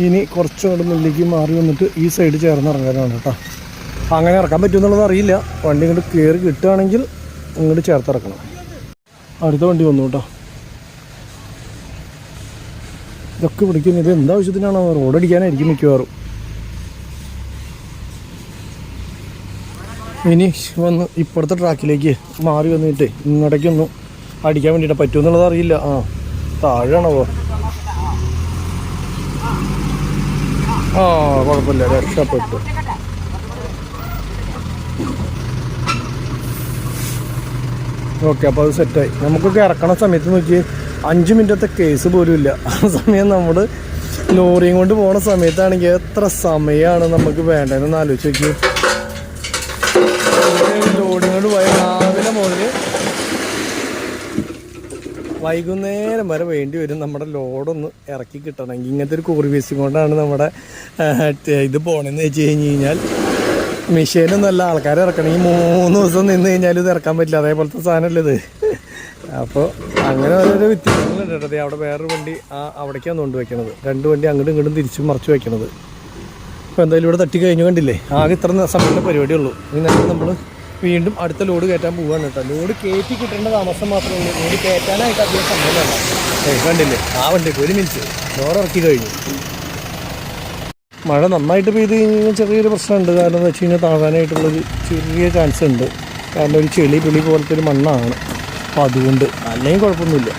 ഇനി കുറച്ചുകൂടെ മുന്നിലേക്ക് മാറി വന്നിട്ട് ഈ സൈഡ് ചേർന്ന് ഇറങ്ങാനാണ് കേട്ടോ. അങ്ങനെ ഇറക്കാൻ പറ്റുമെന്നുള്ളത് അറിയില്ല. വണ്ടി ഇങ്ങോട്ട് കയറി കിട്ടുകയാണെങ്കിൽ ഇങ്ങോട്ട് ചേർത്തിറക്കണം. അടുത്ത വണ്ടി വന്നു കേട്ടോ. ഇതൊക്കെ പിടിക്കുന്നത് ഇത് എന്താവശ്യത്തിനാണോ? റോഡടിക്കാനായിരിക്കും മിക്കവാറും. ഇനി വന്ന് ഇപ്പോഴത്തെ ട്രാക്കിലേക്ക് മാറി വന്നിട്ട് ഇങ്ങോട്ടേക്കൊന്നും അടിക്കാൻ വേണ്ടിയിട്ട് പറ്റുമെന്നുള്ളത് അറിയില്ല. താഴെയാണോ? കുഴപ്പമില്ല, രക്ഷപ്പെട്ടു. ഓക്കെ, അപ്പോൾ അത് സെറ്റായി. നമുക്കൊക്കെ ഇറക്കണ സമയത്ത് നോക്കി 5 മിനിറ്റത്തെ കേസ് പോലും ഇല്ല. ആ സമയം നമ്മൾ ലോറിയും കൊണ്ട് പോണ സമയത്താണെങ്കിൽ എത്ര സമയമാണ് നമുക്ക് വേണ്ടതെന്ന് ആലോചിച്ച് നോക്കി. ലോറിയും കൊണ്ട് പോയ രാവിലെ മുതൽ വൈകുന്നേരം വരെ വേണ്ടി വരും നമ്മുടെ ലോഡൊന്ന് ഇറക്കി കിട്ടണമെങ്കിൽ. ഇങ്ങനത്തെ ഒരു കോറി വേസ്റ്റും കൊണ്ടാണ് നമ്മുടെ ഇത് പോകണമെന്ന് വെച്ച് കഴിഞ്ഞാൽ മെഷീനും നല്ല ആൾക്കാരെ ഇറക്കണമെങ്കിൽ 3 ദിവസം നിന്ന് കഴിഞ്ഞാൽ ഇത് ഇറക്കാൻ പറ്റില്ല. അതേപോലത്തെ സാധനമല്ല ഇത്. അപ്പോൾ അങ്ങനെ ഓരോരോ വ്യത്യാസങ്ങളുണ്ട് കേട്ടത്. അവിടെ വേറൊരു വണ്ടി അവിടേക്കാണ് കൊണ്ടുവയ്ക്കണത്. 2 വണ്ടി അങ്ങോട്ടും ഇങ്ങോട്ടും തിരിച്ചും മറിച്ച് വയ്ക്കണത്. അപ്പോൾ എന്തായാലും ഇവിടെ തട്ടി കഴിഞ്ഞു കണ്ടില്ലേ. ആകെ ഇത്ര സമയത്തെ പരിപാടിയുള്ളൂ. ഇനി നമ്മൾ വീണ്ടും അടുത്ത ലോഡ് കയറ്റാൻ പോവുകയാണ് കേട്ടോ. ലോഡ് കയറ്റി കിട്ടേണ്ട താമസം മാത്രമേ ഉള്ളൂ. ലോഡ് കയറ്റാനായിട്ട് അധികം സമയമല്ല. കണ്ടില്ലേ ആ വണ്ടിക്ക് 1 മിനിറ്റ് ലോഡ് ഇറക്കി കഴിഞ്ഞു. മഴ നന്നായിട്ട് പെയ്ത് കഴിഞ്ഞാൽ ചെറിയൊരു പ്രശ്നമുണ്ട്. കാരണം എന്ന് വെച്ച് കഴിഞ്ഞാൽ താഴാനായിട്ടുള്ളൊരു ചെറിയ ചാൻസ് ഉണ്ട്. കാരണം ഒരു ചെളി പുളി പോലത്തെ ഒരു മണ്ണാണ്. അപ്പോൾ അതുകൊണ്ട് അല്ലെങ്കിൽ കുഴപ്പമൊന്നുമില്ല.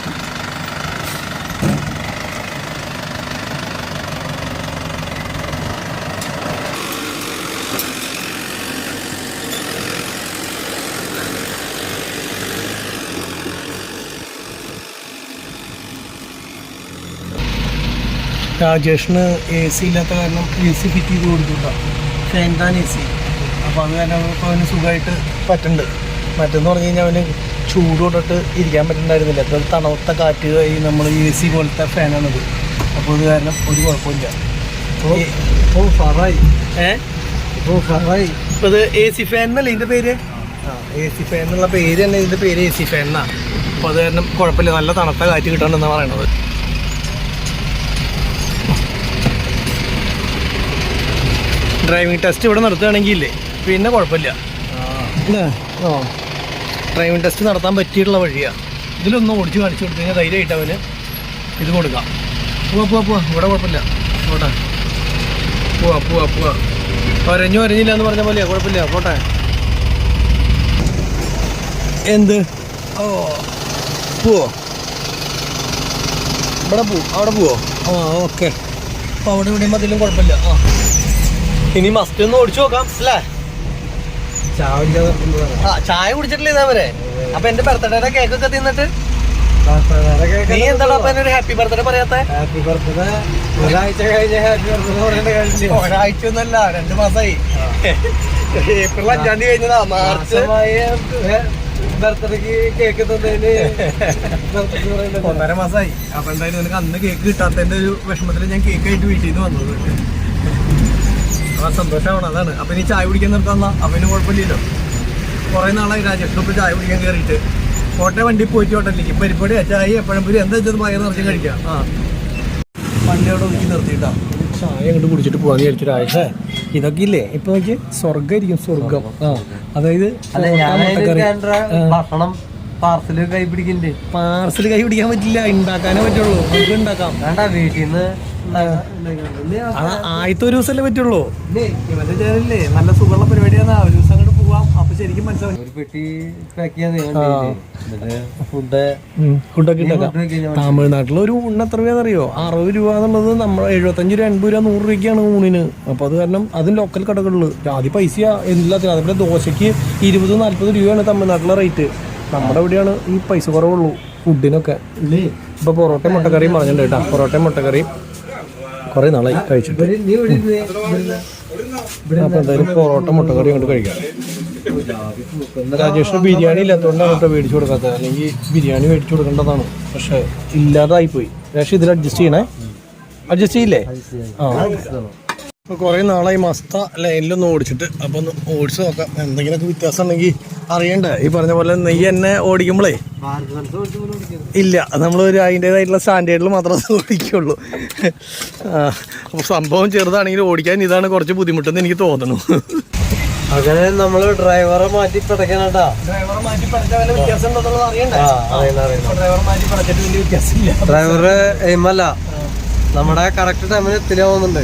രാജേഷിന് AC ഇല്ലാത്ത കാരണം AC ഫിറ്റ് ചെയ്ത് കൊടുത്തുണ്ടാവും. Fan AC. അപ്പോൾ അത് കാരണം ഇപ്പോൾ അവന് സുഖമായിട്ട് പറ്റുന്നുണ്ട്. മറ്റെന്ന് പറഞ്ഞു കഴിഞ്ഞാൽ അവന് ചൂട് തൊട്ടിട്ട് ഇരിക്കാൻ പറ്റുന്നുണ്ടായിരുന്നില്ല. അപ്പോൾ തണുത്ത കാറ്റ് ഈ നമ്മൾ AC പോലത്തെ ഫാനാണിത്. അപ്പോൾ അത് കാരണം ഒരു കുഴപ്പമില്ല. ഇപ്പോൾ ഫറായി ഇപ്പോൾ ഇത് AC ഫാൻ എന്നല്ലേ ഇതിൻ്റെ പേര്? AC ഫാൻ എന്നുള്ള പേര് തന്നെ ഇതിൻ്റെ പേര് AC ഫാൻ എന്നാണ്. അപ്പോൾ അത് കാരണം കുഴപ്പമില്ല. നല്ല തണുത്ത കാറ്റ് കിട്ടാണ്ടെന്നാണ് പറയണത്. ഡ്രൈവിംഗ് ടെസ്റ്റ് ഇവിടെ നിർത്തുകയാണെങ്കിൽ ഇല്ലേ പിന്നെ കുഴപ്പമില്ല. ഡ്രൈവിംഗ് ടെസ്റ്റ് നടത്താൻ പറ്റിയിട്ടുള്ള വഴിയാണ്. ഇതിലൊന്നും ഓടിച്ച് കാണിച്ചു കൊടുത്തു കഴിഞ്ഞാൽ ധൈര്യമായിട്ട് അവന് ഇത് കൊടുക്കാം. പോവാ ഇവിടെ കുഴപ്പമില്ല. പോട്ടെ, പോവാ വരഞ്ഞില്ല എന്ന് പറഞ്ഞ പോലെയാ. കുഴപ്പമില്ല, പോട്ടെ. എന്ത് പോവോ ഇവിടെ പോവും, അവിടെ പോവോ? ആ ഓക്കെ. അപ്പോൾ അവിടെ ഇവിടെയും അതിലും കുഴപ്പമില്ല. ആ ഇനി മസ്റ്റ് ഒന്ന് ഓടിച്ചു നോക്കാം അല്ലേ? ആ ചായ കുടിച്ചിട്ടില്ല ഇതേവരെ. അപ്പൊ എന്റെ ബർത്ത്ഡേയുടെ കേക്കൊക്കെ തിന്നിട്ട് നീ എന്താണ് അപ്പൊ ഒരു ഹാപ്പി ബർത്ത്ഡേ പറയാത്ത? ഹാപ്പി ബർത്ത്ഡേ ഒരാഴ്ച കഴിഞ്ഞ ഹാപ്പി ബർത്ത്ഡേ പറയേണ്ട കാര്യമില്ല. ഒരാഴ്ച ഒന്നല്ല, 2 മാസമായി. ഏപ്രിൽ 5-ാം തീയതി കഴിഞ്ഞതാ. മാർച്ച് ബർത്ത്ഡേക്ക് കേക്ക് തന്നതിന് 1.5 മാസമായി. അപ്പൊ എന്തായാലും നിനക്ക് അന്ന് കേക്ക് കിട്ടാത്തതിന്റെ ഒരു വിഷമത്തിൽ ഞാൻ കേക്ക് ആയിട്ട് വീട്ടിൽ നിന്ന് വന്നത്. അപ്പൊ സന്തോഷമാണ്, അതാണ്. അപ്പൊ ഇനി ചായ കുടിക്കാൻ നിർത്താന്ന അപ്പൊ ഇനി കുഴപ്പമില്ലല്ലോ. കുറെ നാളായി രാജേഷിനൊപ്പം ചായ കുടിക്കാൻ കയറിയിട്ട്. കോട്ടയം വണ്ടി പോയിട്ട് ഹോട്ടലിലേക്ക് പരിപാടി ചായ എപ്പോഴും എന്താ വെച്ചത് ഭയങ്കര നിറച്ച് കഴിക്കാം. ആ വണ്ടി അവിടെ ഒതുക്കി നിർത്തിയിട്ടാ ചായ അങ്ങോട്ട് കുടിച്ചിട്ട് പോകാൻ വിചാരിച്ചൊരു ആഴ്ച. ഇതൊക്കെ ഇല്ലേ ഇപ്പൊ നോക്കി സ്വർഗ്ഗമായിരിക്കും, സ്വർഗം. ആ അതായത് ഭക്ഷണം പാർസല് കൈ പിടിക്കണ്ടേ? പാർസൽ കൈ പിടിക്കാൻ പറ്റില്ല, ഉണ്ടാക്കാനേ പറ്റുള്ളൂ. നമുക്ക് ഉണ്ടാക്കാം. വേണ്ട, വീട്ടിൽ നിന്ന് ആദ്യത്തെ ഒരു ദിവസമല്ലേ പറ്റുള്ളൂ. ഇവന്റെ ചേരല്ലേ നല്ല സുഖമുള്ള പരിപാടിയാണ്. ഒരു ദിവസം അങ്ങോട്ട് പോവാം. അപ്പൊ ശരിക്കും മനസ്സിലാവും. ഒരു പെട്ടി പാക്ക് ചെയ്യാൻ ഫുഡൊക്കെ ഉണ്ടാക്കാം. തമിഴ്നാട്ടിൽ ഒരു ഊണിന് എത്ര രൂപയാണെന്നറിയോ? 60 രൂപ എന്നുള്ളത് നമ്മൾ 75 രൂപ 80 രൂപ 100 രൂപയ്ക്കാണ് ഊണിന്. അപ്പൊ അത് കാരണം അതും ലോക്കൽ കടകളിൽ ആദ്യ പൈസ എല്ലാത്തിനും. അതുപോലെ ദോശയ്ക്ക് 20-40 രൂപയാണ് തമിഴ്നാട്ടിലെ റേറ്റ്. നമ്മുടെ ഇവിടെയാണ് ഈ പൈസ കുറവുള്ളൂ ഫുഡിനൊക്കെ. ഇപ്പൊ പൊറോട്ടയും മുട്ടക്കറിയും പറഞ്ഞിട്ടുണ്ട് കേട്ടോ. പൊറോട്ടയും മുട്ടക്കറിയും കുറെ നാളായി കഴിച്ചിട്ട്. അപ്പൊ എന്തായാലും പൊറോട്ട മുട്ടക്കറി കൊണ്ട് കഴിക്കാം. രാജേഷിന് ബിരിയാണി ഇല്ലാത്തതുകൊണ്ടാണ് കേട്ടോ മേടിച്ചു കൊടുക്കാത്തത്. അല്ലെങ്കിൽ ബിരിയാണി മേടിച്ചു കൊടുക്കേണ്ടതാണ്. പക്ഷെ ഇല്ലാതായിപ്പോയി. പക്ഷെ ഇതിൽ അഡ്ജസ്റ്റ് ചെയ്യണേ. അഡ്ജസ്റ്റ് ചെയ്യില്ലേ? ആ അപ്പോൾ കുറേ നാളായി മസ്ത ലൈനിലൊന്ന് ഓടിച്ചിട്ട്. അപ്പോൾ ഒന്ന് ഓടിച്ച് നോക്കാം. എന്തെങ്കിലുമൊക്കെ വ്യത്യാസം ഉണ്ടെങ്കിൽ അറിയണ്ടേ. ഈ പറഞ്ഞ പോലെ നെയ്യ് എന്നെ ഓടിക്കുമ്പോഴേ ഇല്ല, നമ്മളൊരു അതിൻ്റേതായിട്ടുള്ള സ്റ്റാൻഡേർഡിൽ മാത്രമേ ഓടിക്കുള്ളൂ. അപ്പോൾ സംഭവം ചെറുതാണെങ്കിൽ ഓടിക്കാൻ ഇതാണ് കുറച്ച് ബുദ്ധിമുട്ടെന്ന് എനിക്ക് തോന്നുന്നു. അങ്ങനെ നമ്മള് ഡ്രൈവറെ മാറ്റി പിടയ്ക്കാനാട്ടാ. ഡ്രൈവറെ മാറ്റി പഠിച്ചാൽ വല്ല വ്യത്യാസം ഉണ്ടെന്നുള്ളത് അറിയണ്ടേ? ഡ്രൈവർ മാറ്റി പഠിച്ചിട്ട് വലിയ വ്യത്യാസമില്ല. ഡ്രൈവറ് എയിമല്ല, നമ്മുടെ കറക്റ്റ് ടൈമിന് എത്തിലാവുന്നുണ്ട്.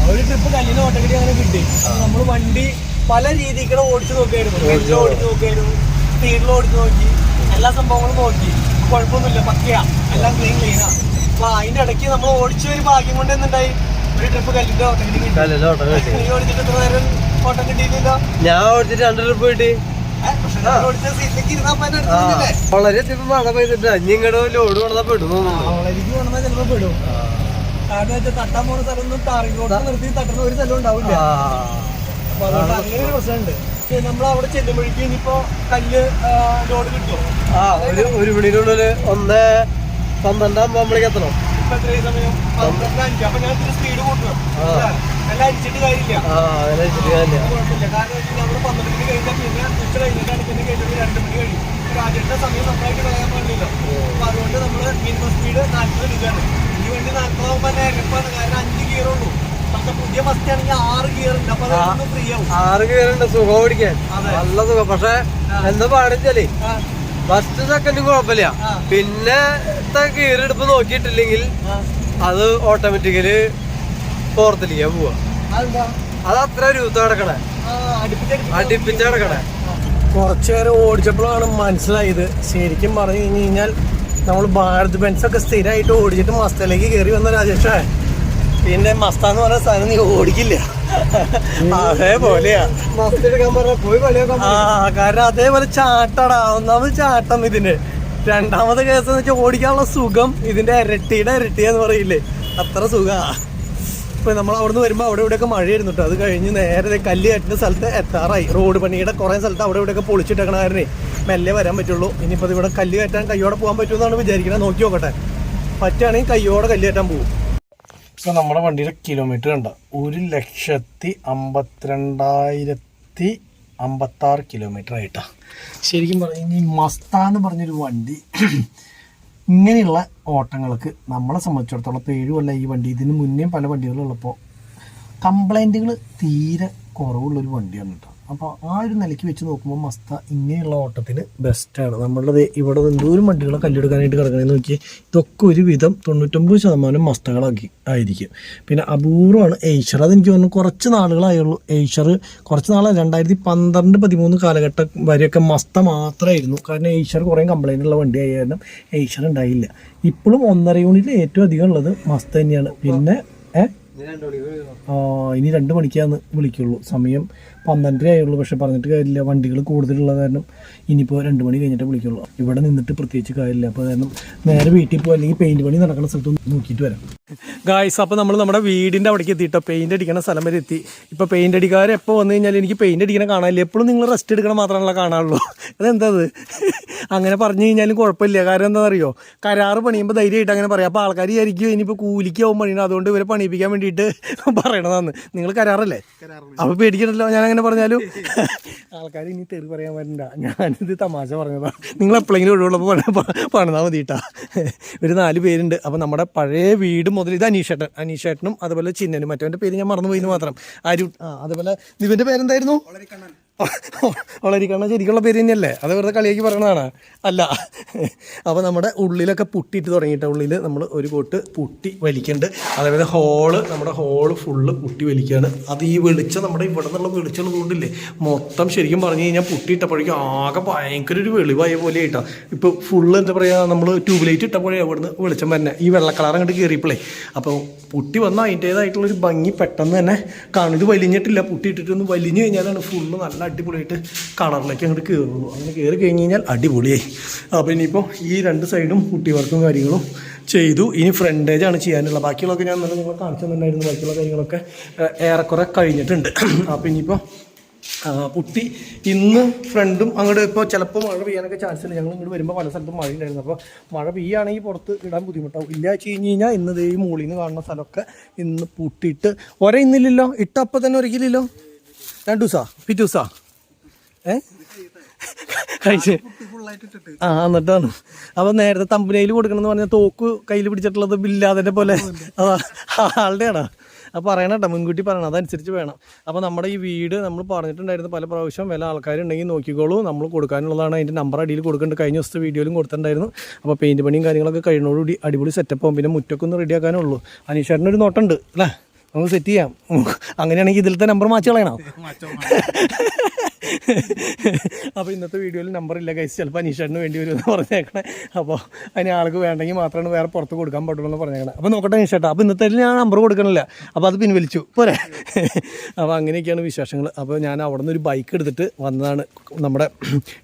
ഒരു ട്രിപ്പ് കല്ലിന് ഓട്ടക്കടി അങ്ങനെ കിട്ടി. നമ്മൾ വണ്ടി പല രീതികൾ ഓടിച്ചു നോക്കിയായിരുന്നു. ഓടിച്ചു നോക്കിയായിരുന്നു, സ്പീഡിൽ ഓടിച്ചു നോക്കി, എല്ലാ സംഭവങ്ങളും നോക്കി. കുഴപ്പമൊന്നുമില്ല, പക്കയാ, എല്ലാം ക്ലീനാ. അപ്പൊ അതിന്റെ ഇടയ്ക്ക് നമ്മൾ ഓടിച്ച ഒരു ഭാഗ്യം കൊണ്ട് എന്തുണ്ടായി, ഒരു ട്രിപ്പ് കല്ലിന്റെ ഓട്ടക്കടി കിട്ടി. നീ ഓടിച്ചിട്ട് എത്ര നേരം ഓട്ടം കിട്ടിയിട്ടില്ല? ഞാൻ ഓടിച്ചിട്ട് 2 ട്രിപ്പ് കിട്ടി. വളരെ മഴ പെയ്തിട്ട് ഇനി ഇങ്ങോട്ട് ലോഡ് കൊണ്ടാ പെടുന്നു. വളരിക്ക് കൊണ്ടാ ചിലപ്പോ പെടും. കാരണം വെച്ചാൽ തട്ടാൻ പോണ സ്ഥലമൊന്നും ടാറിങ്ങോട്ട് നിർത്തി തട്ടുന്ന ഒരു സ്ഥലം ഉണ്ടാവില്ല. അപ്പൊ അതുകൊണ്ട് അങ്ങനെ ഒരു പ്രശ്നമുണ്ട്. നമ്മൾ അവിടെ ചെല്ലുമ്പോഴേക്കും ഇനിയിപ്പോ കല്ല് ലോഡ് കിട്ടുമോ? ഒരു മണിനുള്ളിൽ 1:12 ആകുമ്പോഴേക്ക് എത്തണം. ഇപ്പൊ എത്രയും സമയം 12:05. അപ്പൊ ഞാൻ ഇത്തിരി സ്പീഡ് കൂട്ടണം. നല്ല അടിച്ചിട്ട് കാര്യമില്ല. കുഴപ്പമില്ല. കാരണം വെച്ചാൽ നമ്മള് 12 മണി കഴിഞ്ഞാൽ പിന്നെ ഉച്ച കഴിഞ്ഞിട്ടാണ് പിന്നെ കഴിഞ്ഞത് 2 മണി കഴിയും. രാജ്യത്തെ സമയം നന്നായിട്ട് കളയാൻ പാടില്ലല്ലോ. അപ്പൊ അതുകൊണ്ട് നമ്മള് മിനിമം സ്പീഡ് 40 രൂപയാണ്. ഈ വണ്ടി 40 ആകുമ്പോൾ തന്നെ ഇരപ്പാണ്. കാരണം 5 ഗിയറുള്ളൂ. പക്ഷെ പുതിയ ബസ് ആണെങ്കിൽ 6 ഗിയർ ഉണ്ട്. അപ്പൊ അതൊന്നും ഫ്രീ ആവും. 6 ഗിയറുണ്ട്, സുഖം ഓടിക്കാൻ നല്ല സുഖം. പക്ഷെ എന്താ പാടിച്ചാലേ ഫസ്റ്റ് സെക്കൻഡും കുഴപ്പമില്ല. പിന്നെ ഗിയർ എടുപ്പ് നോക്കിയിട്ടില്ലെങ്കിൽ അത് ഓട്ടോമാറ്റിക്കലി 4th പോവാ. അത് അത്ര രൂപ കിടക്കണേ, അടുപ്പിച്ച് കിടക്കണേ. കുറച്ചു നേരം ഓടിച്ചപ്പോഴാണ് മനസ്സിലായത്. ശരിക്കും പറഞ്ഞു കഴിഞ്ഞാൽ നമ്മൾ ഭാരത് ബെൻസ് ഒക്കെ സ്ഥിരമായിട്ട് ഓടിച്ചിട്ട് മസ്തയിലേക്ക് കയറി വന്ന രാജേഷേ, പിന്നെ മസ്ത എന്ന് പറയുന്ന സാധനം നീ ഓടിക്കില്ല. അതേപോലെയാ കാരണം അതേപോലെ ചാട്ടടാ. ഒന്നാമത് ചാട്ടം ഇതിന്. രണ്ടാമത്തെ കേസ് എന്ന് വെച്ചാൽ ഓടിക്കാനുള്ള സുഖം ഇതിന്റെ ഇരട്ടിയുടെ ഇരട്ടിയെന്ന് പറയില്ലേ, അത്ര സുഖാ. ഇപ്പൊ നമ്മൾ അവിടുന്ന് വരുമ്പോൾ അവിടെ ഇവിടെയൊക്കെ മഴയായിരുന്നു കേട്ടോ. അത് കഴിഞ്ഞ് നേരെ കല്ല് കയറ്റുന്ന സ്ഥലത്ത് എത്താറായി. റോഡ് പണിയുടെ കുറേ സ്ഥലത്ത് അവിടെ ഇവിടെയൊക്കെ പൊളിച്ചിട്ടേക്കണ കാരണേ മെല്ലെ വരാൻ പറ്റുള്ളൂ. ഇനിയിപ്പോൾ ഇവിടെ കല്ല് കയറ്റാൻ കയ്യോടെ പോകാൻ പറ്റുമെന്നാണ് വിചാരിക്കുന്നത്. നോക്കി നോക്കട്ടെ, പറ്റുകയാണെങ്കിൽ കയ്യോടെ കല്ല് കയറ്റാൻ പോകും. ഇപ്പം നമ്മുടെ വണ്ടിയുടെ കിലോമീറ്റർ കണ്ട 1,62,056 കിലോമീറ്റർ ആയിട്ടാണ്. ശരിക്കും പറഞ്ഞു കഴിഞ്ഞാൽ മസ്ത എന്ന് പറഞ്ഞൊരു വണ്ടി ഇങ്ങനെയുള്ള ഓട്ടങ്ങൾക്ക് നമ്മളെ സംബന്ധിച്ചിടത്തോളം ഇപ്പോൾ 7 കൊല്ലം ഈ വണ്ടി. ഇതിന് മുന്നേ പല വണ്ടികളുള്ളപ്പോൾ കംപ്ലൈൻറ്റുകൾ തീരെ കുറവുള്ളൊരു വണ്ടിയാണ് കേട്ടോ. അപ്പോൾ ആ ഒരു നിലയ്ക്ക് വെച്ച് നോക്കുമ്പോൾ മസ്ത ഇങ്ങനെയുള്ള ഓട്ടത്തിന് ബെസ്റ്റാണ്. നമ്മളുടെ ഇവിടെ എന്തോരം വണ്ടികളെ കല്ലെടുക്കാനായിട്ട് കിടക്കണമെന്ന് നോക്കി, ഇതൊക്കെ ഒരുവിധം 99% മസ്തകളാക്കി ആയിരിക്കും. പിന്നെ അപൂർവമാണ് എയ്ഷർ. അതെനിക്ക് തോന്നുന്നു കുറച്ച് നാളുകളായുള്ളൂ എയ്ഷർ. കുറച്ച് നാളെ 2012-13 കാലഘട്ടം വരെയൊക്കെ മസ്ത മാത്രമായിരുന്നു. കാരണം എയ്ഷർ കുറേ കംപ്ലൈൻ്റ് ഉള്ള വണ്ടി ആയ കാരണം എയ്ഷർ ഉണ്ടായില്ല. ഇപ്പോഴും 1.5 യൂണിറ്റിൽ ഏറ്റവും അധികം ഉള്ളത് മസ്ത തന്നെയാണ്. പിന്നെ ഇനി 2 മണിക്കാന്ന് വിളിക്കുള്ളൂ. സമയം 12:30 ആയുള്ളൂ. പക്ഷെ പറഞ്ഞിട്ട് കാര്യമില്ല, വണ്ടികൾ കൂടുതലുള്ള കാരണം ഇനിയിപ്പോൾ 2 മണി കഴിഞ്ഞിട്ട് വിളിക്കുള്ളൂ. ഇവിടെ നിന്നിട്ട് പ്രത്യേകിച്ച് കാര്യമില്ല. അപ്പോൾ കാരണം നേരെ വീട്ടിൽ പോകും, അല്ലെങ്കിൽ പെയിൻറ്റ് പണി നടക്കുന്ന സ്ഥലത്ത് നോക്കിയിട്ട് വരാം. ഗായ്സ്, അപ്പോൾ നമ്മൾ നമ്മുടെ വീടിൻ്റെ അവിടേക്ക് എത്തിയിട്ടോ, പെയിൻ്റ് അടിക്കണ സ്ഥലം വരെ എത്തി. ഇപ്പോൾ പെയിൻ്റ് അടിക്കാർ എപ്പോൾ വന്നു കഴിഞ്ഞാൽ എനിക്ക് പെയിൻ്റ് അടിക്കണ കാണാനില്ല. എപ്പോഴും നിങ്ങൾ റെസ്റ്റ് എടുക്കണം മാത്രമല്ല കാണാനുള്ളൂ. അതെന്താ അങ്ങനെ പറഞ്ഞു കഴിഞ്ഞാലും കുഴപ്പമില്ല. കാരണം എന്താണെന്ന് അറിയോ, കരാറ് പണിയുമ്പോൾ ധൈര്യമായിട്ട് അങ്ങനെ പറയാം. അപ്പോൾ ആൾക്കാർ വിചാരിക്കും ഇനിയിപ്പോൾ കൂലിക്കാവും പണിയണം, അതുകൊണ്ട് ഇവരെ പണിയിപ്പിക്കാൻ വേണ്ടിയിട്ട് പറയണതാണ്. നിങ്ങൾ കരാറല്ലേ, അപ്പോൾ പേടിക്കണല്ലോ ഞാൻ അങ്ങനെ പറഞ്ഞാലും. ആൾക്കാർ ഇനി തെറി പറയാൻ പറ്റില്ല, ഞാനിത് തമാശ പറഞ്ഞതാണ്. നിങ്ങൾ എപ്പോഴെങ്കിലും ഒഴിവുള്ളപ്പോൾ പണിതാൽ മതിയിട്ടാ. ഒരു 4 പേരുണ്ട്. അപ്പോൾ നമ്മുടെ പഴയ വീട് മുതൽ ഇത് അനീഷേട്ടനും അതുപോലെ ചിന്നനും, മറ്റവൻ്റെ പേര് ഞാൻ മറന്നുപോയിന്ന് മാത്രം. അതുപോലെ ഇവൻ്റെ പേരെന്തായിരുന്നു? വളരിക്കണ്ണ. ശരിക്കുള്ള പേര് തന്നെയല്ലേ? അത് വെറുതെ കളിയാക്കി പറയണതാണ് അല്ല. അപ്പോൾ നമ്മുടെ ഉള്ളിലൊക്കെ പുട്ടിയിട്ട് തുടങ്ങിയിട്ട് ഉള്ളിൽ നമ്മൾ ഒരു കോട്ട് പുട്ടി വലിക്കുന്നുണ്ട്. അതേപോലെ നമ്മുടെ ഹോള് ഫുള്ള് പുട്ടി വലിക്കുകയാണ്. അത് ഈ വെളിച്ചം നമ്മുടെ ഇവിടെ നിന്നുള്ള വെളിച്ചമുള്ളത് കൊണ്ടില്ലേ, മൊത്തം ശരിക്കും പറഞ്ഞു കഴിഞ്ഞാൽ പുട്ടിയിട്ടപ്പോഴേക്കും ആകെ ഭയങ്കര ഒരു വെളിവായ പോലെ ആയിട്ടാണ്. ഇപ്പോൾ ഫുള്ള് എന്താ പറയുക, നമ്മൾ ട്യൂബ് ലൈറ്റ് ഇട്ടപ്പോഴേ അവിടുന്ന് വെളിച്ചം തന്നെ ഈ വെള്ള കളർ അങ്ങോട്ട് കയറിയപ്പോഴേ, അപ്പോൾ പുട്ടി വന്നാൽ അതിൻ്റേതായിട്ടുള്ളൊരു ഭംഗി പെട്ടെന്ന് തന്നെ കാണും. ഇത് വലിഞ്ഞിട്ടില്ല, പുട്ടി ഇട്ടിട്ടൊന്ന് വലിഞ്ഞു കഴിഞ്ഞാലാണ് ഫുള്ള് നല്ല അടിപൊളിയായിട്ട് കളറിലേക്ക് അങ്ങോട്ട് കയറുള്ളൂ. അങ്ങനെ കയറി കഴിഞ്ഞ് കഴിഞ്ഞാൽ അടിപൊളിയായി. അപ്പോൾ ഇനിയിപ്പോൾ ഈ 2 സൈഡും പുട്ടി വർക്കും കാര്യങ്ങളും ചെയ്തു. ഇനി ഫ്രണ്ടേജാണ് ചെയ്യാനുള്ളത്. ബാക്കിയുള്ളതൊക്കെ ഞാൻ നല്ല നിങ്ങൾ കാണിച്ചു തന്നിട്ടുണ്ടായിരുന്നു. ബാക്കിയുള്ള കാര്യങ്ങളൊക്കെ ഏറെക്കുറെ കഴിഞ്ഞിട്ടുണ്ട്. അപ്പോൾ ഇനിയിപ്പോൾ പുട്ടി ഇന്ന് ഫ്രണ്ടും അങ്ങോട്ട് ഇപ്പോൾ ചിലപ്പോൾ മഴ പെയ്യാനൊക്കെ ചാൻസ് ഉണ്ട്. ഞങ്ങൾ ഇങ്ങോട്ട് വരുമ്പോൾ പല സ്ഥലത്തും മഴ ഉണ്ടായിരുന്നു. അപ്പോൾ മഴ പെയ്യുകയാണെങ്കിൽ പുറത്ത് ഇടാൻ ബുദ്ധിമുട്ടാവും. ഇല്ല വെച്ച് കഴിഞ്ഞ് കഴിഞ്ഞാൽ ഇന്ന് ഈ മുകളിൽ നിന്ന് കാണുന്ന സ്ഥലമൊക്കെ ഇന്ന് പുട്ടിയിട്ട് ഇന്നില്ലല്ലോ, ഇട്ടപ്പോൾ തന്നെ ഒരിക്കലില്ലോ, 2 ദിവസമാണ്, പിറ്റേ ദിവസമാണ് കഴിച്ച് എന്നിട്ടാണ്. അപ്പോൾ നേരത്തെ തമ്പനയിൽ കൊടുക്കണമെന്ന് പറഞ്ഞാൽ തോക്ക് കയ്യിൽ പിടിച്ചിട്ടുള്ളത് ബില്ലാതെ പോലെ ആളുടെയാണോ? അപ്പോൾ പറയണം കേട്ടോ, മുൻകൂട്ടി പറയണം, അതനുസരിച്ച് വേണം. അപ്പോൾ നമ്മുടെ ഈ വീട് നമ്മൾ പറഞ്ഞിട്ടുണ്ടായിരുന്നു പല പ്രാവശ്യം, വില ആൾക്കാരുണ്ടെങ്കിൽ നോക്കിക്കോളൂ, നമ്മൾ കൊടുക്കാനുള്ളതാണ്. അതിൻ്റെ നമ്പർ അടിയിൽ കൊടുക്കുന്നുണ്ട്. കഴിഞ്ഞ ദിവസത്തെ വീഡിയോയിലും കൊടുത്തിട്ടുണ്ടായിരുന്നു. അപ്പോൾ പെയിൻറ്റ് പണിയും കാര്യങ്ങളൊക്കെ കഴിയുന്നതോടുകൂടി അടിപൊളി സെറ്റപ്പാകും. പിന്നെ മുറ്റൊക്കെ ഒന്ന് റെഡിയാക്കാനുള്ളൂ. അനീഷേട്ടനൊരു നോട്ടുണ്ട് അല്ലേ, നമുക്ക് സെറ്റ് ചെയ്യാം. അങ്ങനെയാണെങ്കിൽ ഇതിലത്തെ നമ്പർ മാറ്റി കളയണം. അപ്പോൾ ഇന്നത്തെ വീഡിയോയിൽ നമ്പറില്ല ഗൈസ്, ചിലപ്പോൾ അനീഷേട്ടന് വേണ്ടി വരുമെന്ന് പറഞ്ഞേക്കണേ. അപ്പോൾ അതിന് ആൾക്ക് വേണ്ടെങ്കിൽ മാത്രമാണ് വേറെ പുറത്ത് കൊടുക്കാൻ പാടുള്ളൂ എന്ന് പറഞ്ഞേക്കണം. അപ്പോൾ നോക്കട്ടെ അനീഷേട്ടാ, അപ്പോൾ ഇന്നത്തെ ഞാൻ നമ്പർ കൊടുക്കണില്ല, അപ്പോൾ അത് പിൻവലിച്ചു പോരെ. അപ്പോൾ അങ്ങനെയൊക്കെയാണ് വിശേഷങ്ങൾ. അപ്പോൾ ഞാൻ അവിടെ നിന്ന് ഒരു ബൈക്ക് എടുത്തിട്ട് വന്നതാണ്. നമ്മുടെ